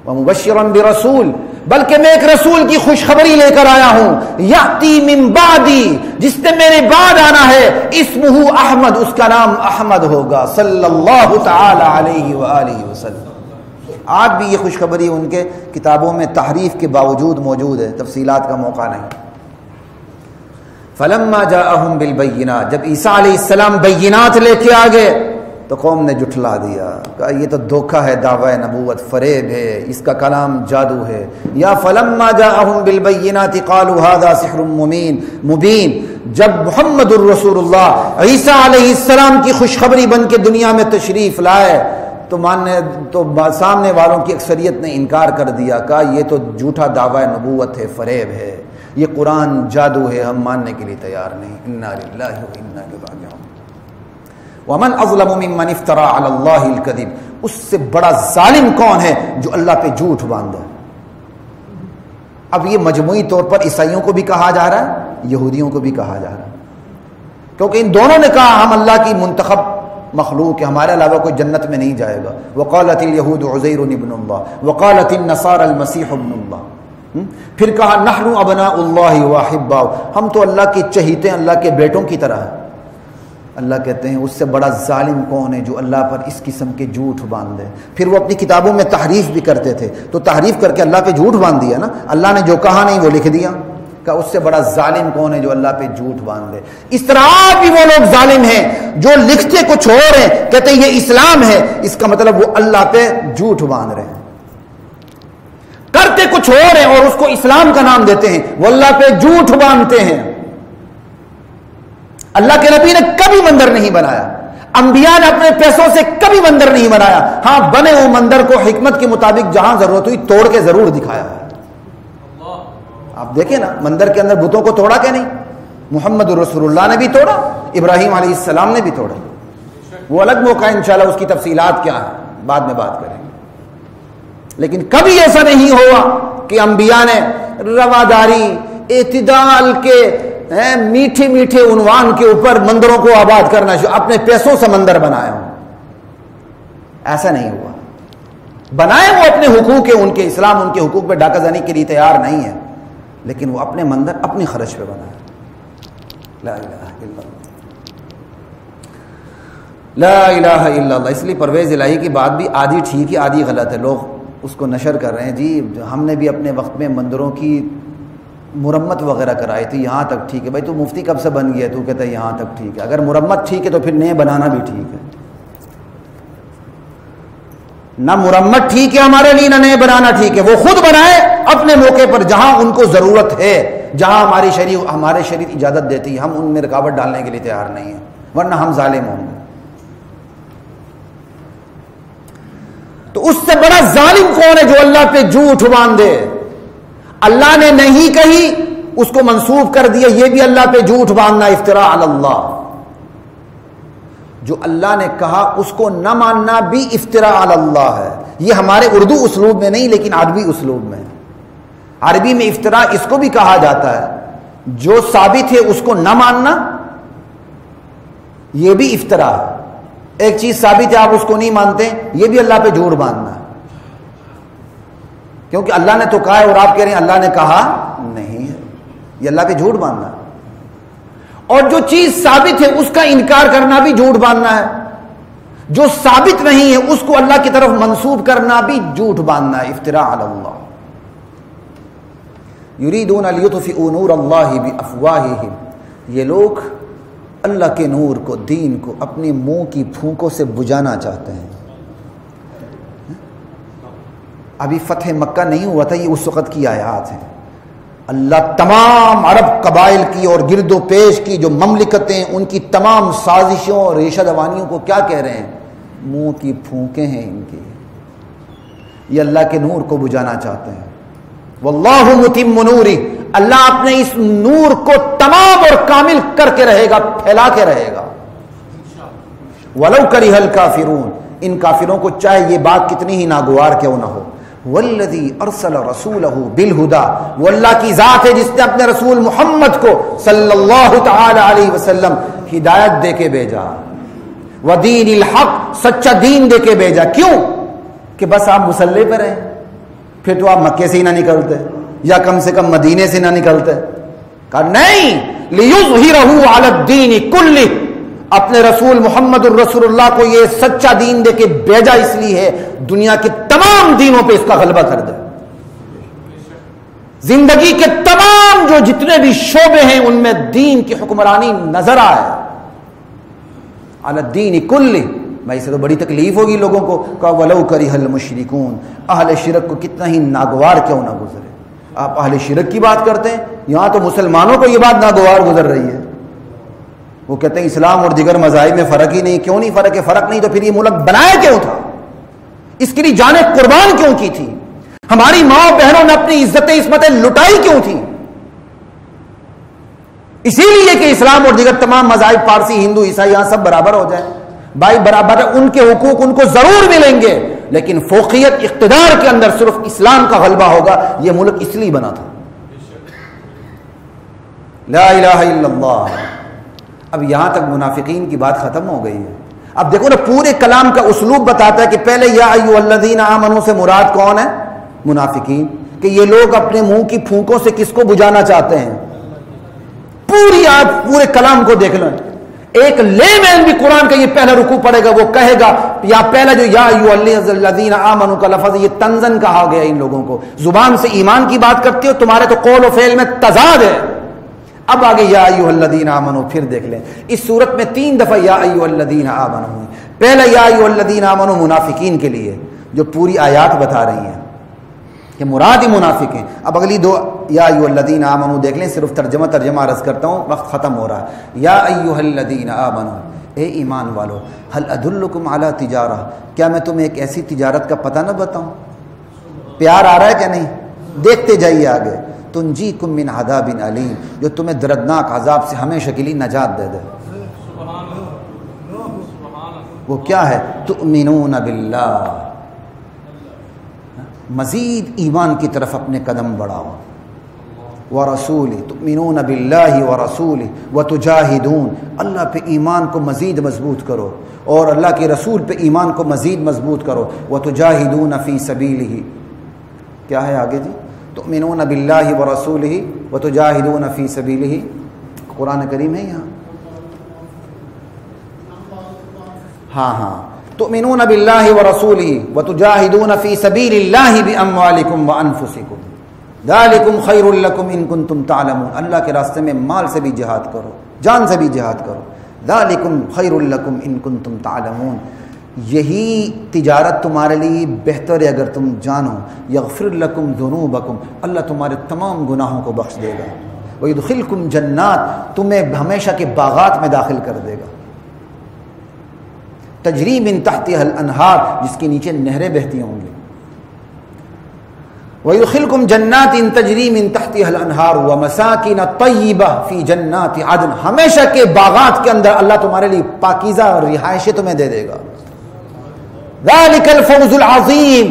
وَمُبَشِّرًا بِرَسُولٍ، بلکہ میں ایک رسول کی خوشخبری لے کر آیا ہوں. یأتی من بعدی، جس نے میرے بعد آنا ہے، اسمہ احمد، اس کا نام احمد ہوگا، صلی اللہ تعالی علیہ وآلہ وسلم. آج بھی یہ خوشخبری ان کے کتابوں میں تحریف کے باوجود موجود ہے، تفصیلات کا موقع نہیں. فلما جاءہم بالبینات، جب عیسیٰ علیہ السلام بینات لے کے آ گئے تو قوم نے جھٹلا دیا، کہا یہ تو دھوکہ ہے، دعوی نبوت فریب ہے، اس کا کلام جادو ہے. یا فلما جاءہم بالبینات قالوا ھذا سحر مبین، جب محمد الرسول اللہ عیسیٰ علیہ السلام کی خوشخبری بن کے دنیا میں تشریف لائے تو سامنے والوں کی اکثریت نے انکار کر دیا، کہا یہ تو جھوٹا دعوی نبوت ہے، فریب ہے، یہ قرآن جادو ہے، ہم ماننے کے لیے تیار نہیں. انا للہ و انا الیہ راجعون. ومن اظلم ممن افترى علی اللہ الکذب، اس سے بڑا ظالم کون ہے جو اللہ پہ جھوٹ باندھا. اب یہ مجموعی طور پر عیسائیوں کو بھی کہا جا رہا ہے، یہودیوں کو بھی کہا جا رہا ہے. کیونکہ ان دونوں نے کہا ہم اللہ کی منتخب مخلوق ہے، ہمارے علاوہ کوئی جنت میں نہیں جائے گا. وقالت الیہود عزیر ابن اللہ وقالت النصارى المسیح ابن اللہ. پھر کہا نحن ابناء اللہ واحباؤ، ہم تو اللہ کے چہیتے ہیں، اللہ کے بیٹوں کی طرح ہیں. اللہ کہتے ہیں اس سے بڑا ظالم کون ہے جو اللہ پر اس قسم کے جھوٹ باندھے. پھر وہ اپنی کتابوں میں تحریف بھی کرتے تھے، تو تحریف کر کے اللہ پہ جھوٹ باندھ دیا نا. اللہ نے جو کہا نہیں وہ لکھ دیا، کہ اس سے بڑا ظالم کون ہے جو اللہ پہ جھوٹ باندھ دے. اس طرح بھی وہ لوگ ظالم ہیں جو لکھتے کچھ اور ہیں، کہتے ہیں یہ اسلام ہے، اس کا مطلب وہ اللہ پہ جھوٹ باندھ رہے ہیں. کرتے کچھ اور ہیں اور اس کو اسلام کا نام دیتے ہیں، وہ اللہ پہ جھوٹ باندھتے ہیں. اللہ کے نبی نے کبھی مندر نہیں بنایا، انبیاء نے اپنے پیسوں سے کبھی مندر نہیں بنایا. ہاں بنے ہوئے مندر کو حکمت کے مطابق جہاں ضرورت ہوئی توڑ کے ضرور دکھایا ہے. آپ دیکھیں نا مندر کے اندر بتوں کو توڑا کہ نہیں؟ محمد رسول اللہ نے بھی توڑا، ابراہیم علیہ السلام نے بھی توڑا. وہ الگ موقع ہے انشاءاللہ، اس کی تفصیلات کیا ہے بعد میں بات کریں گے. لیکن کبھی ایسا نہیں ہوا کہ انبیاء نے رواداری اعتدال کے میٹھے میٹھے عنوان کے اوپر مندروں کو آباد کرنا شروع، اپنے پیسوں سے مندر بنایا ہوں. ایسا نہیں ہوا. بنائے وہ اپنے حقوق ہے، ان کے اسلام ان کے حقوق پہ ڈاکہ زنی کے لیے تیار نہیں ہے، لیکن وہ اپنے مندر اپنی خرچ پہ بنایا. لا الہ الا اللہ، لا الہ الا اللہ. اس لیے پرویز الہی کی بات بھی آدھی ٹھیک ہے آدھی غلط ہے. لوگ اس کو نشر کر رہے ہیں، جی ہم نے بھی اپنے وقت میں مندروں کی مرمت وغیرہ کرائی تھی، یہاں تک ٹھیک ہے. بھائی تو مفتی کب سے بن گیا؟ تو کہتا ہے یہاں تک ٹھیک ہے. اگر مرمت ٹھیک ہے تو پھر نئے بنانا بھی ٹھیک ہے. نہ مرمت ٹھیک ہے ہمارے لیے، نہ نئے بنانا ٹھیک ہے. وہ خود بنائے اپنے موقع پر جہاں ان کو ضرورت ہے، جہاں ہمارے شریعت اجازت دیتی ہے. ہم ان میں رکاوٹ ڈالنے کے لیے تیار نہیں ہیں، ورنہ ہم ظالم ہوں گے. تو اس سے بڑا ظالم کون ہے جو اللہ پہ جھوٹ باندھے؟ اللہ نے نہیں کہی اس کو منسوب کر دیا، یہ بھی اللہ پہ جھوٹ باندھنا، افتراء علی اللہ. جو اللہ نے کہا اس کو نہ ماننا بھی افتراء علی اللہ ہے. یہ ہمارے اردو اسلوب میں نہیں لیکن عربی اسلوب میں. عربی میں افتراء اس کو بھی کہا جاتا ہے، جو ثابت ہے اس کو نہ ماننا یہ بھی افتراء ہے. ایک چیز ثابت ہے آپ اس کو نہیں مانتے، یہ بھی اللہ پہ جھوٹ باندھنا ہے. کیونکہ اللہ نے تو کہا ہے اور آپ کہہ رہے ہیں اللہ نے کہا نہیں ہے، یہ اللہ پہ جھوٹ باندھنا ہے. اور جو چیز ثابت ہے اس کا انکار کرنا بھی جھوٹ باندھنا ہے. جو ثابت نہیں ہے اس کو اللہ کی طرف منسوب کرنا بھی جھوٹ باندھنا ہے، افتراء علی اللہ. یریدون لیطفئوا نور اللہ بافواہہم، یہ لوگ اللہ کے نور کو، دین کو اپنے منہ کی پھونکوں سے بجھانا چاہتے ہیں. ابھی فتح مکہ نہیں ہوا تھا، یہ اس وقت کی آیات ہیں. اللہ تمام عرب قبائل کی اور گرد و پیش کی جو مملکتیں ان کی تمام سازشوں اور ریشہ دوانیوں کو کیا کہہ رہے ہیں؟ منہ کی پھونکیں ہیں ان کی. یہ اللہ کے نور کو بجھانا چاہتے ہیں. واللہ متم نورہ، اللہ اپنے اس نور کو تمام اور کامل کر کے رہے گا، پھیلا کے رہے گا. ولو کرہ الکافرون، ان کافروں کو چاہے یہ بات کتنی ہی ناگوار کیوں نہ ہو. والذی ارسل رسولہ بالہدی، وہ اللہ کی ذات ہے جس نے اپنے رسول محمد کو صلی اللہ تعالی علیہ وسلم ہدایت دے کے بھیجا. ودین الحق، سچا دین دے کے بھیجا. کیوں؟ کہ بس آپ مسلح پہ رہیں، پھر تو آپ مکے سے ہی نہ نکلتے یا کم سے کم مدینے سے نہ نکلتے. کہا نہیں، لیظہرہ علی الدین کلہ، اپنے رسول محمد الرسول اللہ کو یہ سچا دین دے کے بھیجا اس لیے ہے دنیا کے تمام دینوں پہ اس کا غلبہ کر دے. زندگی کے تمام جو جتنے بھی شعبے ہیں ان میں دین کی حکمرانی نظر آئے. علی الدین کلہ، بھائی اسے تو بڑی تکلیف ہوگی لوگوں کو. کہا ولو کرہ المشرکون، اہل شرک کو کتنا ہی ناگوار کیوں نہ گزرے. آپ اہل شرک کی بات کرتے ہیں، یہاں تو مسلمانوں کو یہ بات ناگوار گزر رہی ہے. وہ کہتے ہیں اسلام اور دیگر مذاہب میں فرق ہی نہیں. کیوں نہیں فرق ہے؟ فرق نہیں تو پھر یہ ملک بنایا کیوں تھا؟ اس کے لیے جانیں قربان کیوں کی تھی؟ ہماری ماں بہنوں نے اپنی عزتیں عصمتیں لٹائی کیوں تھی؟ اسی لیے کہ اسلام اور دیگر تمام مذاہب، پارسی، ہندو، عیسائی، یہاں سب برابر ہو جائیں. بھائی برابر ہے، ان کے حقوق ان کو ضرور ملیں گے، لیکن فوقیت اقتدار کے اندر صرف اسلام کا غلبہ ہوگا. یہ ملک اس لیے بنا تھا. لا الہ الا اللہ. اب یہاں تک منافقین کی بات ختم ہو گئی ہے. اب دیکھو نا پورے کلام کا اسلوب بتاتا ہے کہ پہلے یا ایھا الذین آمنوا سے مراد کون ہے؟ منافقین. کہ یہ لوگ اپنے منہ کی پھونکوں سے کس کو بجھانا چاہتے ہیں؟ پوری آپ پورے کلام کو دیکھ لیں. ایک لے مین بھی قرآن کا یہ پہلا رکوع پڑھے گا وہ کہے گا یا پہلا جو یا ایھا الذین آمنوا کا لفظ یہ تنزن کہا گیا ان لوگوں کو. زبان سے ایمان کی بات کرتے ہو تمہارے تو قول و فعل میں تضاد ہے. اب آگے یا ایھا الذین آمنوا پھر دیکھ لیں. اس صورت میں 3 دفعہ یا ایھا الذین آمنوا. پہلا یا ایھا الذین آمنوا منافقین کے لیے جو پوری آیات بتا رہی ہیں کہ مراد ہی منافق ہیں. اب اگلی 2 یا ایھا الذین آمنوا دیکھ لیں. صرف ترجمہ عرض کرتا ہوں وقت ختم ہو رہا ہے. یا ایھا الذین آمنوا اے ایمان والو هل ادلکم علی تجارہ کیا میں تمہیں ایک ایسی تجارت کا پتہ نہ بتاؤں؟ پیار آ رہا ہے کہ نہیں؟ دیکھتے جائیے آگے. تنجیکم من عذاب علیم جو تمہیں دردناک عذاب سے ہمیشہ کے لیے نجات دے دے. وہ کیا ہے؟ تؤمنون باللہ. مزید ایمان کی طرف اپنے قدم بڑھاؤ. ورسولہ تؤمنون باللہ ورسولہ وتجاہدون اللہ پہ ایمان کو مزید مضبوط کرو اور اللہ کے رسول پہ ایمان کو مزید مضبوط کرو. وتجاہدون فی سبیلہ کیا ہے آگے جی؟ تؤمنون باللہ ورسولہ وتجاہدون فی سبیلہ. قرآن کریم ہے یہاں. ہاں تؤمنون باللہ ورسولہ وتجاہدون فی سبیل اللہ باموالکم وانفسکم ذالکم خیر لکم ان کنتم تعلمون. اللہ کے راستے میں مال سے بھی جہاد کرو جان سے بھی جہاد کرو. ذالکم خیر لکم ان کنتم تعلمون. یہی تجارت تمہارے لیے بہتر ہے اگر تم جانو. یغفر لکم ذنوبکم اللہ تمہارے تمام گناہوں کو بخش دے گا. ویدخلکم جنات تمہیں ہمیشہ کے باغات میں داخل کر دے گا. تجری من تحتها الانہار جس کے نیچے نہریں بہتی ہوں گی. وَيُدْخِلْكُمْ جَنَّاتٍ تَجْرِي مِن تَحْتِهَا الْأَنْهَارُ وَمَسَاكِنَ طَيِّبَةٍ فِي جَنَّاتِ عَدْنٍ ہمیشہ کے باغات کے اندر اللہ تمہارے لیے پاکیزہ اور رہائشیں تمہیں دے دے گا. ذَلِكَ الْفَوْزُ الْعَظِيمُ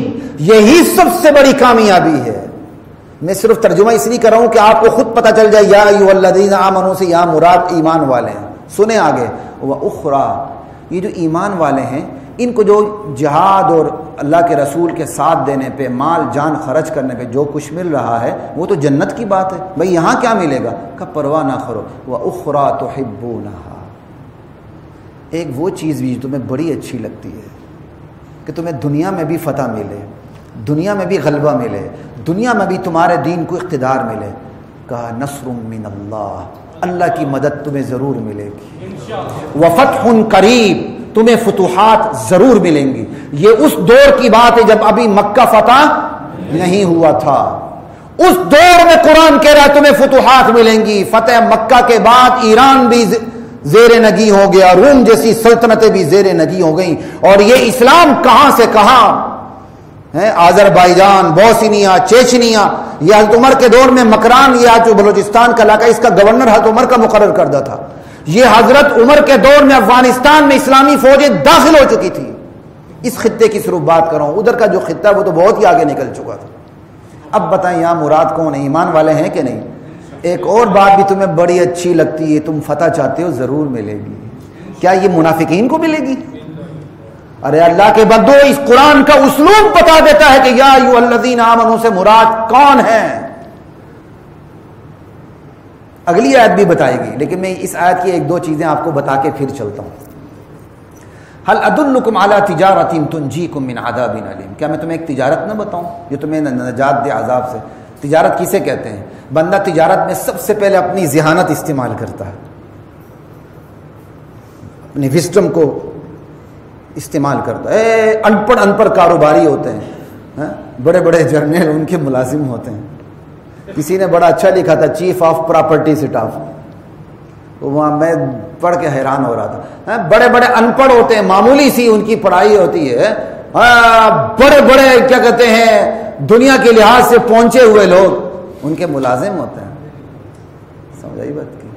یہی سب سے بڑی کامیابی ہے. میں صرف ترجمہ اس لیے کر رہا ہوں کہ آپ کو خود پتہ چل جائے یا ایھا الذین آمنوا سے یہاں مراد ایمان والے ہیں. سنیں آگے. وَأُخْرَى یہ جو ایمان والے ہیں ان کو جو جہاد اور اللہ کے رسول کے ساتھ دینے پہ مال جان خرچ کرنے پہ جو کچھ مل رہا ہے وہ تو جنت کی بات ہے. بھئی یہاں کیا ملے گا کہ پرواہ نہ کرو. وَأُخْرَى تُحِبُّونَهَا ایک وہ چیز بھی تمہیں بڑی اچھی لگتی ہے کہ تمہیں دنیا میں بھی فتح ملے دنیا میں بھی غلبہ ملے دنیا میں بھی تمہارے دین کو اقتدار ملے. کہا نصر من اللہ اللہ کی مدد تمہیں ضرور ملے گی. وَفَتْحٌ قریب تمہیں فتوحات ضرور ملیں گی. یہ اس دور کی بات ہے جب ابھی مکہ فتح نہیں ہوا تھا. اس دور میں قرآن کہہ رہا ہے تمہیں فتوحات ملیں گی. فتح مکہ کے بعد ایران بھی زیر نگی ہو گیا روم جیسی سلطنتیں بھی زیر نگی ہو گئیں. اور یہ اسلام کہاں سے کہاں آذربائیجان بوسنیا چیچنیا یہ حضرت عمر کے دور میں مکران یہ آج جو بلوچستان کا علاقہ اس کا گورنر حضرت عمر کا مقرر کردہ تھا. یہ حضرت عمر کے دور میں افغانستان میں اسلامی فوجیں داخل ہو چکی تھی. اس خطے کی صرف بات کر رہا ہوں. ادھر کا جو خطہ وہ تو بہت ہی آگے نکل چکا تھا. اب بتائیں یہاں مراد کون ہے؟ ایمان والے ہیں کہ نہیں؟ ایک اور بات بھی تمہیں بڑی اچھی لگتی ہے تم فتح چاہتے ہو ضرور ملے گی. کیا یہ منافقین کو ملے گی؟ ارے اللہ کے بندو اس قرآن کا اسلوب بتا دیتا ہے کہ یا ایھا الذین آمنوا سے مراد کون ہے. اگلی آیت بھی بتائے گی لیکن میں اس آیت کی 1-2 چیزیں آپ کو بتا کے پھر چلتا ہوں. هل ادلکم علی تجارۃ تنجیکم من عذاب علیم کیا میں تمہیں ایک تجارت نہ بتاؤں جو تمہیں نجات دے عذاب سے. تجارت کسے کہتے ہیں؟ بندہ تجارت میں سب سے پہلے اپنی ذہانت استعمال کرتا ہے اپنی وزڈم کو استعمال کرتا ہے. ان پڑھ کاروباری ہوتے ہیں بڑے بڑے جرنیل ان کے ملازم ہوتے ہیں. کسی نے بڑا اچھا لکھا تھا چیف آف پراپرٹی اسٹاف. وہاں میں پڑھ کے حیران ہو رہا تھا. بڑے بڑے ان پڑھ ہوتے ہیں معمولی سی ان کی پڑھائی ہوتی ہے. بڑے بڑے کیا کہتے ہیں دنیا کے لحاظ سے پہنچے ہوئے لوگ ان کے ملازم ہوتے ہیں. سمجھ آئی بات کی؟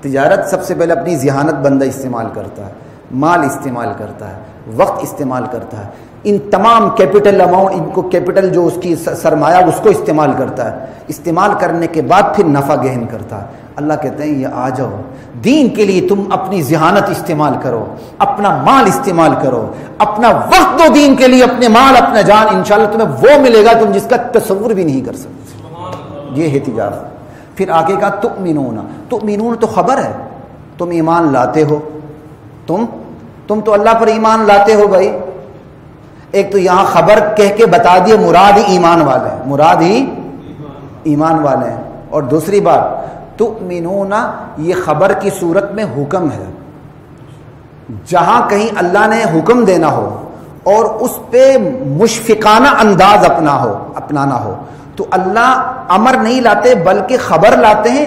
تجارت سب سے پہلے اپنی ذہانت بندہ استعمال کرتا ہے مال استعمال کرتا ہے وقت استعمال کرتا ہے. ان تمام کیپٹل اماؤنٹ ان کو کیپٹل جو اس کی سرمایہ اس کو استعمال کرتا ہے. استعمال کرنے کے بعد پھر نفع گہن کرتا ہے. اللہ کہتے ہیں یہ آ جاؤ، دین کے لیے تم اپنی ذہانت استعمال کرو، احتمال مال استعمال کرو، اپنا وقت دو دین کے لیے، اپنے مال اپنا جان، انشاءاللہ تمہیں وہ ملے گا تم جس کا تصور بھی نہیں کر سکتے. یہ احتجاج. پھر آگے کہا تؤمنون. تؤمنون تو خبر ہے، تم ایمان لاتے ہو، تم تو اللہ پر ایمان لاتے ہو بھائی. ایک تو یہاں خبر کہہ کے بتا دیے مراد ہی ایمان والے ہیں، مراد ہی ایمان والے ہیں. اور دوسری بات تؤمنون یہ خبر کی صورت میں حکم ہے. جہاں کہیں اللہ نے حکم دینا ہو اور اس پہ مشفقانہ انداز اپنانا ہو تو اللہ امر نہیں لاتے بلکہ خبر لاتے ہیں،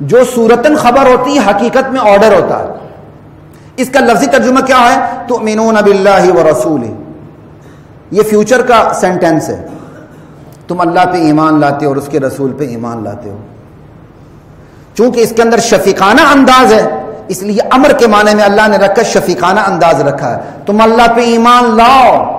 جو صورتاً خبر ہوتی ہے حقیقت میں آرڈر ہوتا ہے. اس کا لفظی ترجمہ کیا ہے؟ تؤمنون باللہ ورسولہ. یہ فیوچر کا سینٹینس ہے. تم اللہ پہ ایمان لاتے ہو اور اس کے رسول پہ ایمان لاتے ہو. چونکہ اس کے اندر شفیقانہ انداز ہے اس لیے امر کے معنی میں اللہ نے رکھا، شفیقانہ انداز رکھا ہے. تم اللہ پہ ایمان لاؤ.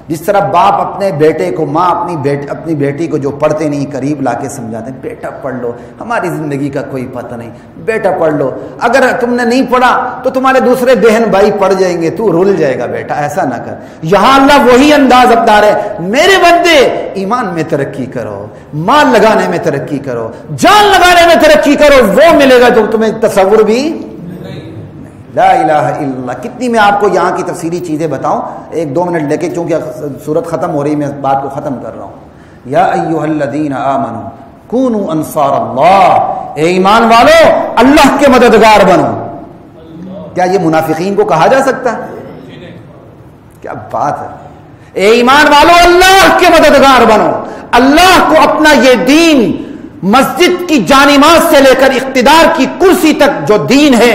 جس طرح باپ اپنے بیٹے کو، ماں اپنی بیٹی کو جو پڑھتے نہیں قریب لا کے سمجھاتے ہیں، بیٹا پڑھ لو، ہماری زندگی کا کوئی پتہ نہیں، بیٹا پڑھ لو. اگر تم نے نہیں پڑھا تو تمہارے دوسرے بہن بھائی پڑھ جائیں گے، تو رول جائے گا، بیٹا ایسا نہ کر. یہاں اللہ وہی انداز اپنا رہے، میرے بندے ایمان میں ترقی کرو، مال لگانے میں ترقی کرو، جان لگانے میں ترقی کرو، وہ ملے گا جو تمہیں تصور بھی. لا الہ الا اللہ. کتنی میں آپ کو یہاں کی تفصیلی چیزیں بتاؤں، 1-2 منٹ لے کے، چونکہ صورت ختم ہو رہی، میں بات کو ختم کر رہا ہوں. یا ایھا الذین آمنوا کونوا انصار اللہ. اے ایمان والو اللہ کے مددگار بنو. کیا یہ منافقین کو کہا جا سکتا ہے؟ کیا بات ہے. اے ایمان والو اللہ کے مددگار بنو. اللہ کو اپنا یہ دین مسجد کی جانماز سے لے کر اقتدار کی کرسی تک جو دین ہے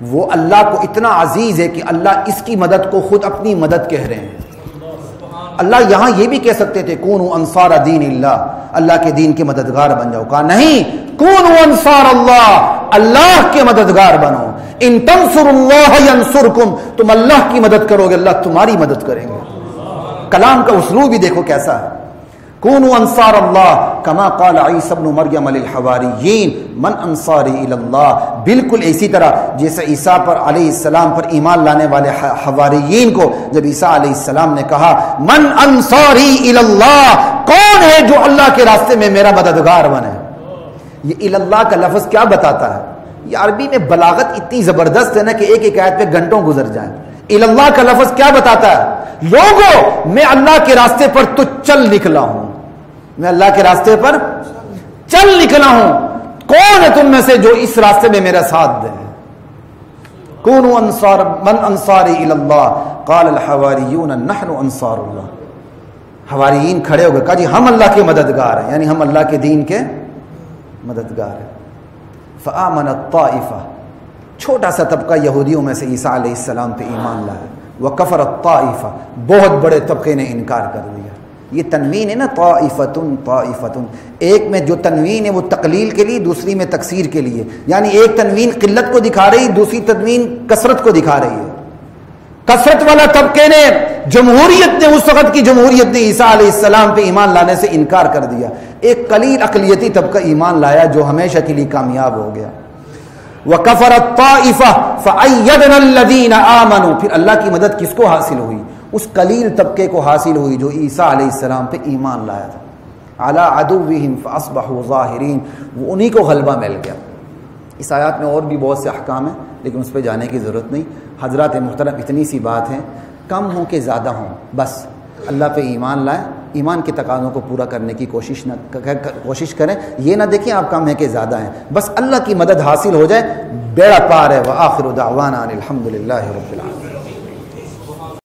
وہ اللہ کو اتنا عزیز ہے کہ اللہ اس کی مدد کو خود اپنی مدد کہہ رہے ہیں. اللہ یہاں یہ بھی کہہ سکتے تھے کونوا انصار دین اللہ، اللہ کے دین کے مددگار بن جاؤ. کہا نہیں، کونوا انصار اللہ، اللہ کے مددگار بنو. ان تنصروا اللہ ینصرکم، تم اللہ کی مدد کرو گے اللہ تمہاری مدد کریں گے. کلام کا اسلوب بھی دیکھو کیسا ہے. کونوا انصار اللہ کما قال عیسی ابن مریم للحواریین من انصاری الی اللہ. بالکل اسی طرح جیسے عیسیٰ پر علیہ السلام پر ایمان لانے والے حواریین کو جب عیسیٰ علیہ السلام نے کہا من انصاری الی اللہ، کون ہے جو اللہ کے راستے میں میرا مددگار بنے. یہ الی اللہ کا لفظ کیا بتاتا ہے؟ یہ عربی میں بلاغت اتنی زبردست ہے نا کہ ایک ایک آیت پہ گھنٹوں گزر جائیں. الی اللہ کا لفظ کیا بتاتا ہے؟ لوگوں میں اللہ کے راستے پر تو چل نکلا ہوں، میں اللہ کے راستے پر چل نکلا ہوں. کون ہے تم میں سے جو اس راستے میں میرا ساتھ دے؟ کونوا انصار من انصاری الی اللہ قال الحواریون نحن انصار اللہ. حواریین کھڑے ہو گئے، کہا جی ہم اللہ کے مددگار ہیں، یعنی ہم اللہ کے دین کے مددگار ہیں. فآمنت طائفہ، چھوٹا سا طبقہ یہودیوں میں سے عیسیٰ علیہ السلام پہ ایمان لایا. وکفرت طائفہ، بہت بڑے طبقے نے انکار کر دیا. یہ تنوین ہے نا، طائفتن طائفتن. ایک میں جو تنوین ہے وہ تقلیل کے لیے، دوسری میں تکسیر کے لیے. یعنی ایک تنوین قلت کو دکھا رہی، دوسری تنوین کثرت کو دکھا رہی ہے. کثرت والا طبقے نے، جمہوریت نے، اس وقت کی جمہوریت نے عیسیٰ علیہ السلام پہ ایمان لانے سے انکار کر دیا. ایک قلیل اقلیتی طبقہ ایمان لایا جو ہمیشہ کے لیے کامیاب ہو گیا. وَكَفَرَتْ طَائِفَةٌ فَأَيَّدْنَا الَّذِينَ آمَنُوا. پھر اللہ کی مدد کس کو حاصل ہوئی؟ اس قلیل طبقے کو حاصل ہوئی جو عیسیٰ علیہ السلام پہ ایمان لایا تھا. عَلَىٰ عَدُوِّهِمْ فَأَصْبَحُوا ظَاهِرِينَ. وہ انہی کو غلبہ مل گیا. اس آیات میں اور بھی بہت سے احکام ہیں لیکن اس پہ جانے کی ضرورت نہیں. حضرات محترم، اتنی سی بات ہے، کم ہوں کہ زیادہ ہوں، بس اللہ پہ ایمان لائیں، ایمان کے تقاضوں کو پورا کرنے کی کوشش کریں. یہ نہ دیکھیں آپ کم ہیں کہ زیادہ ہیں، بس اللہ کی مدد حاصل ہو جائے، بیڑا پار ہے. وآخر دعوانا ان الحمد للہ رب العالمین.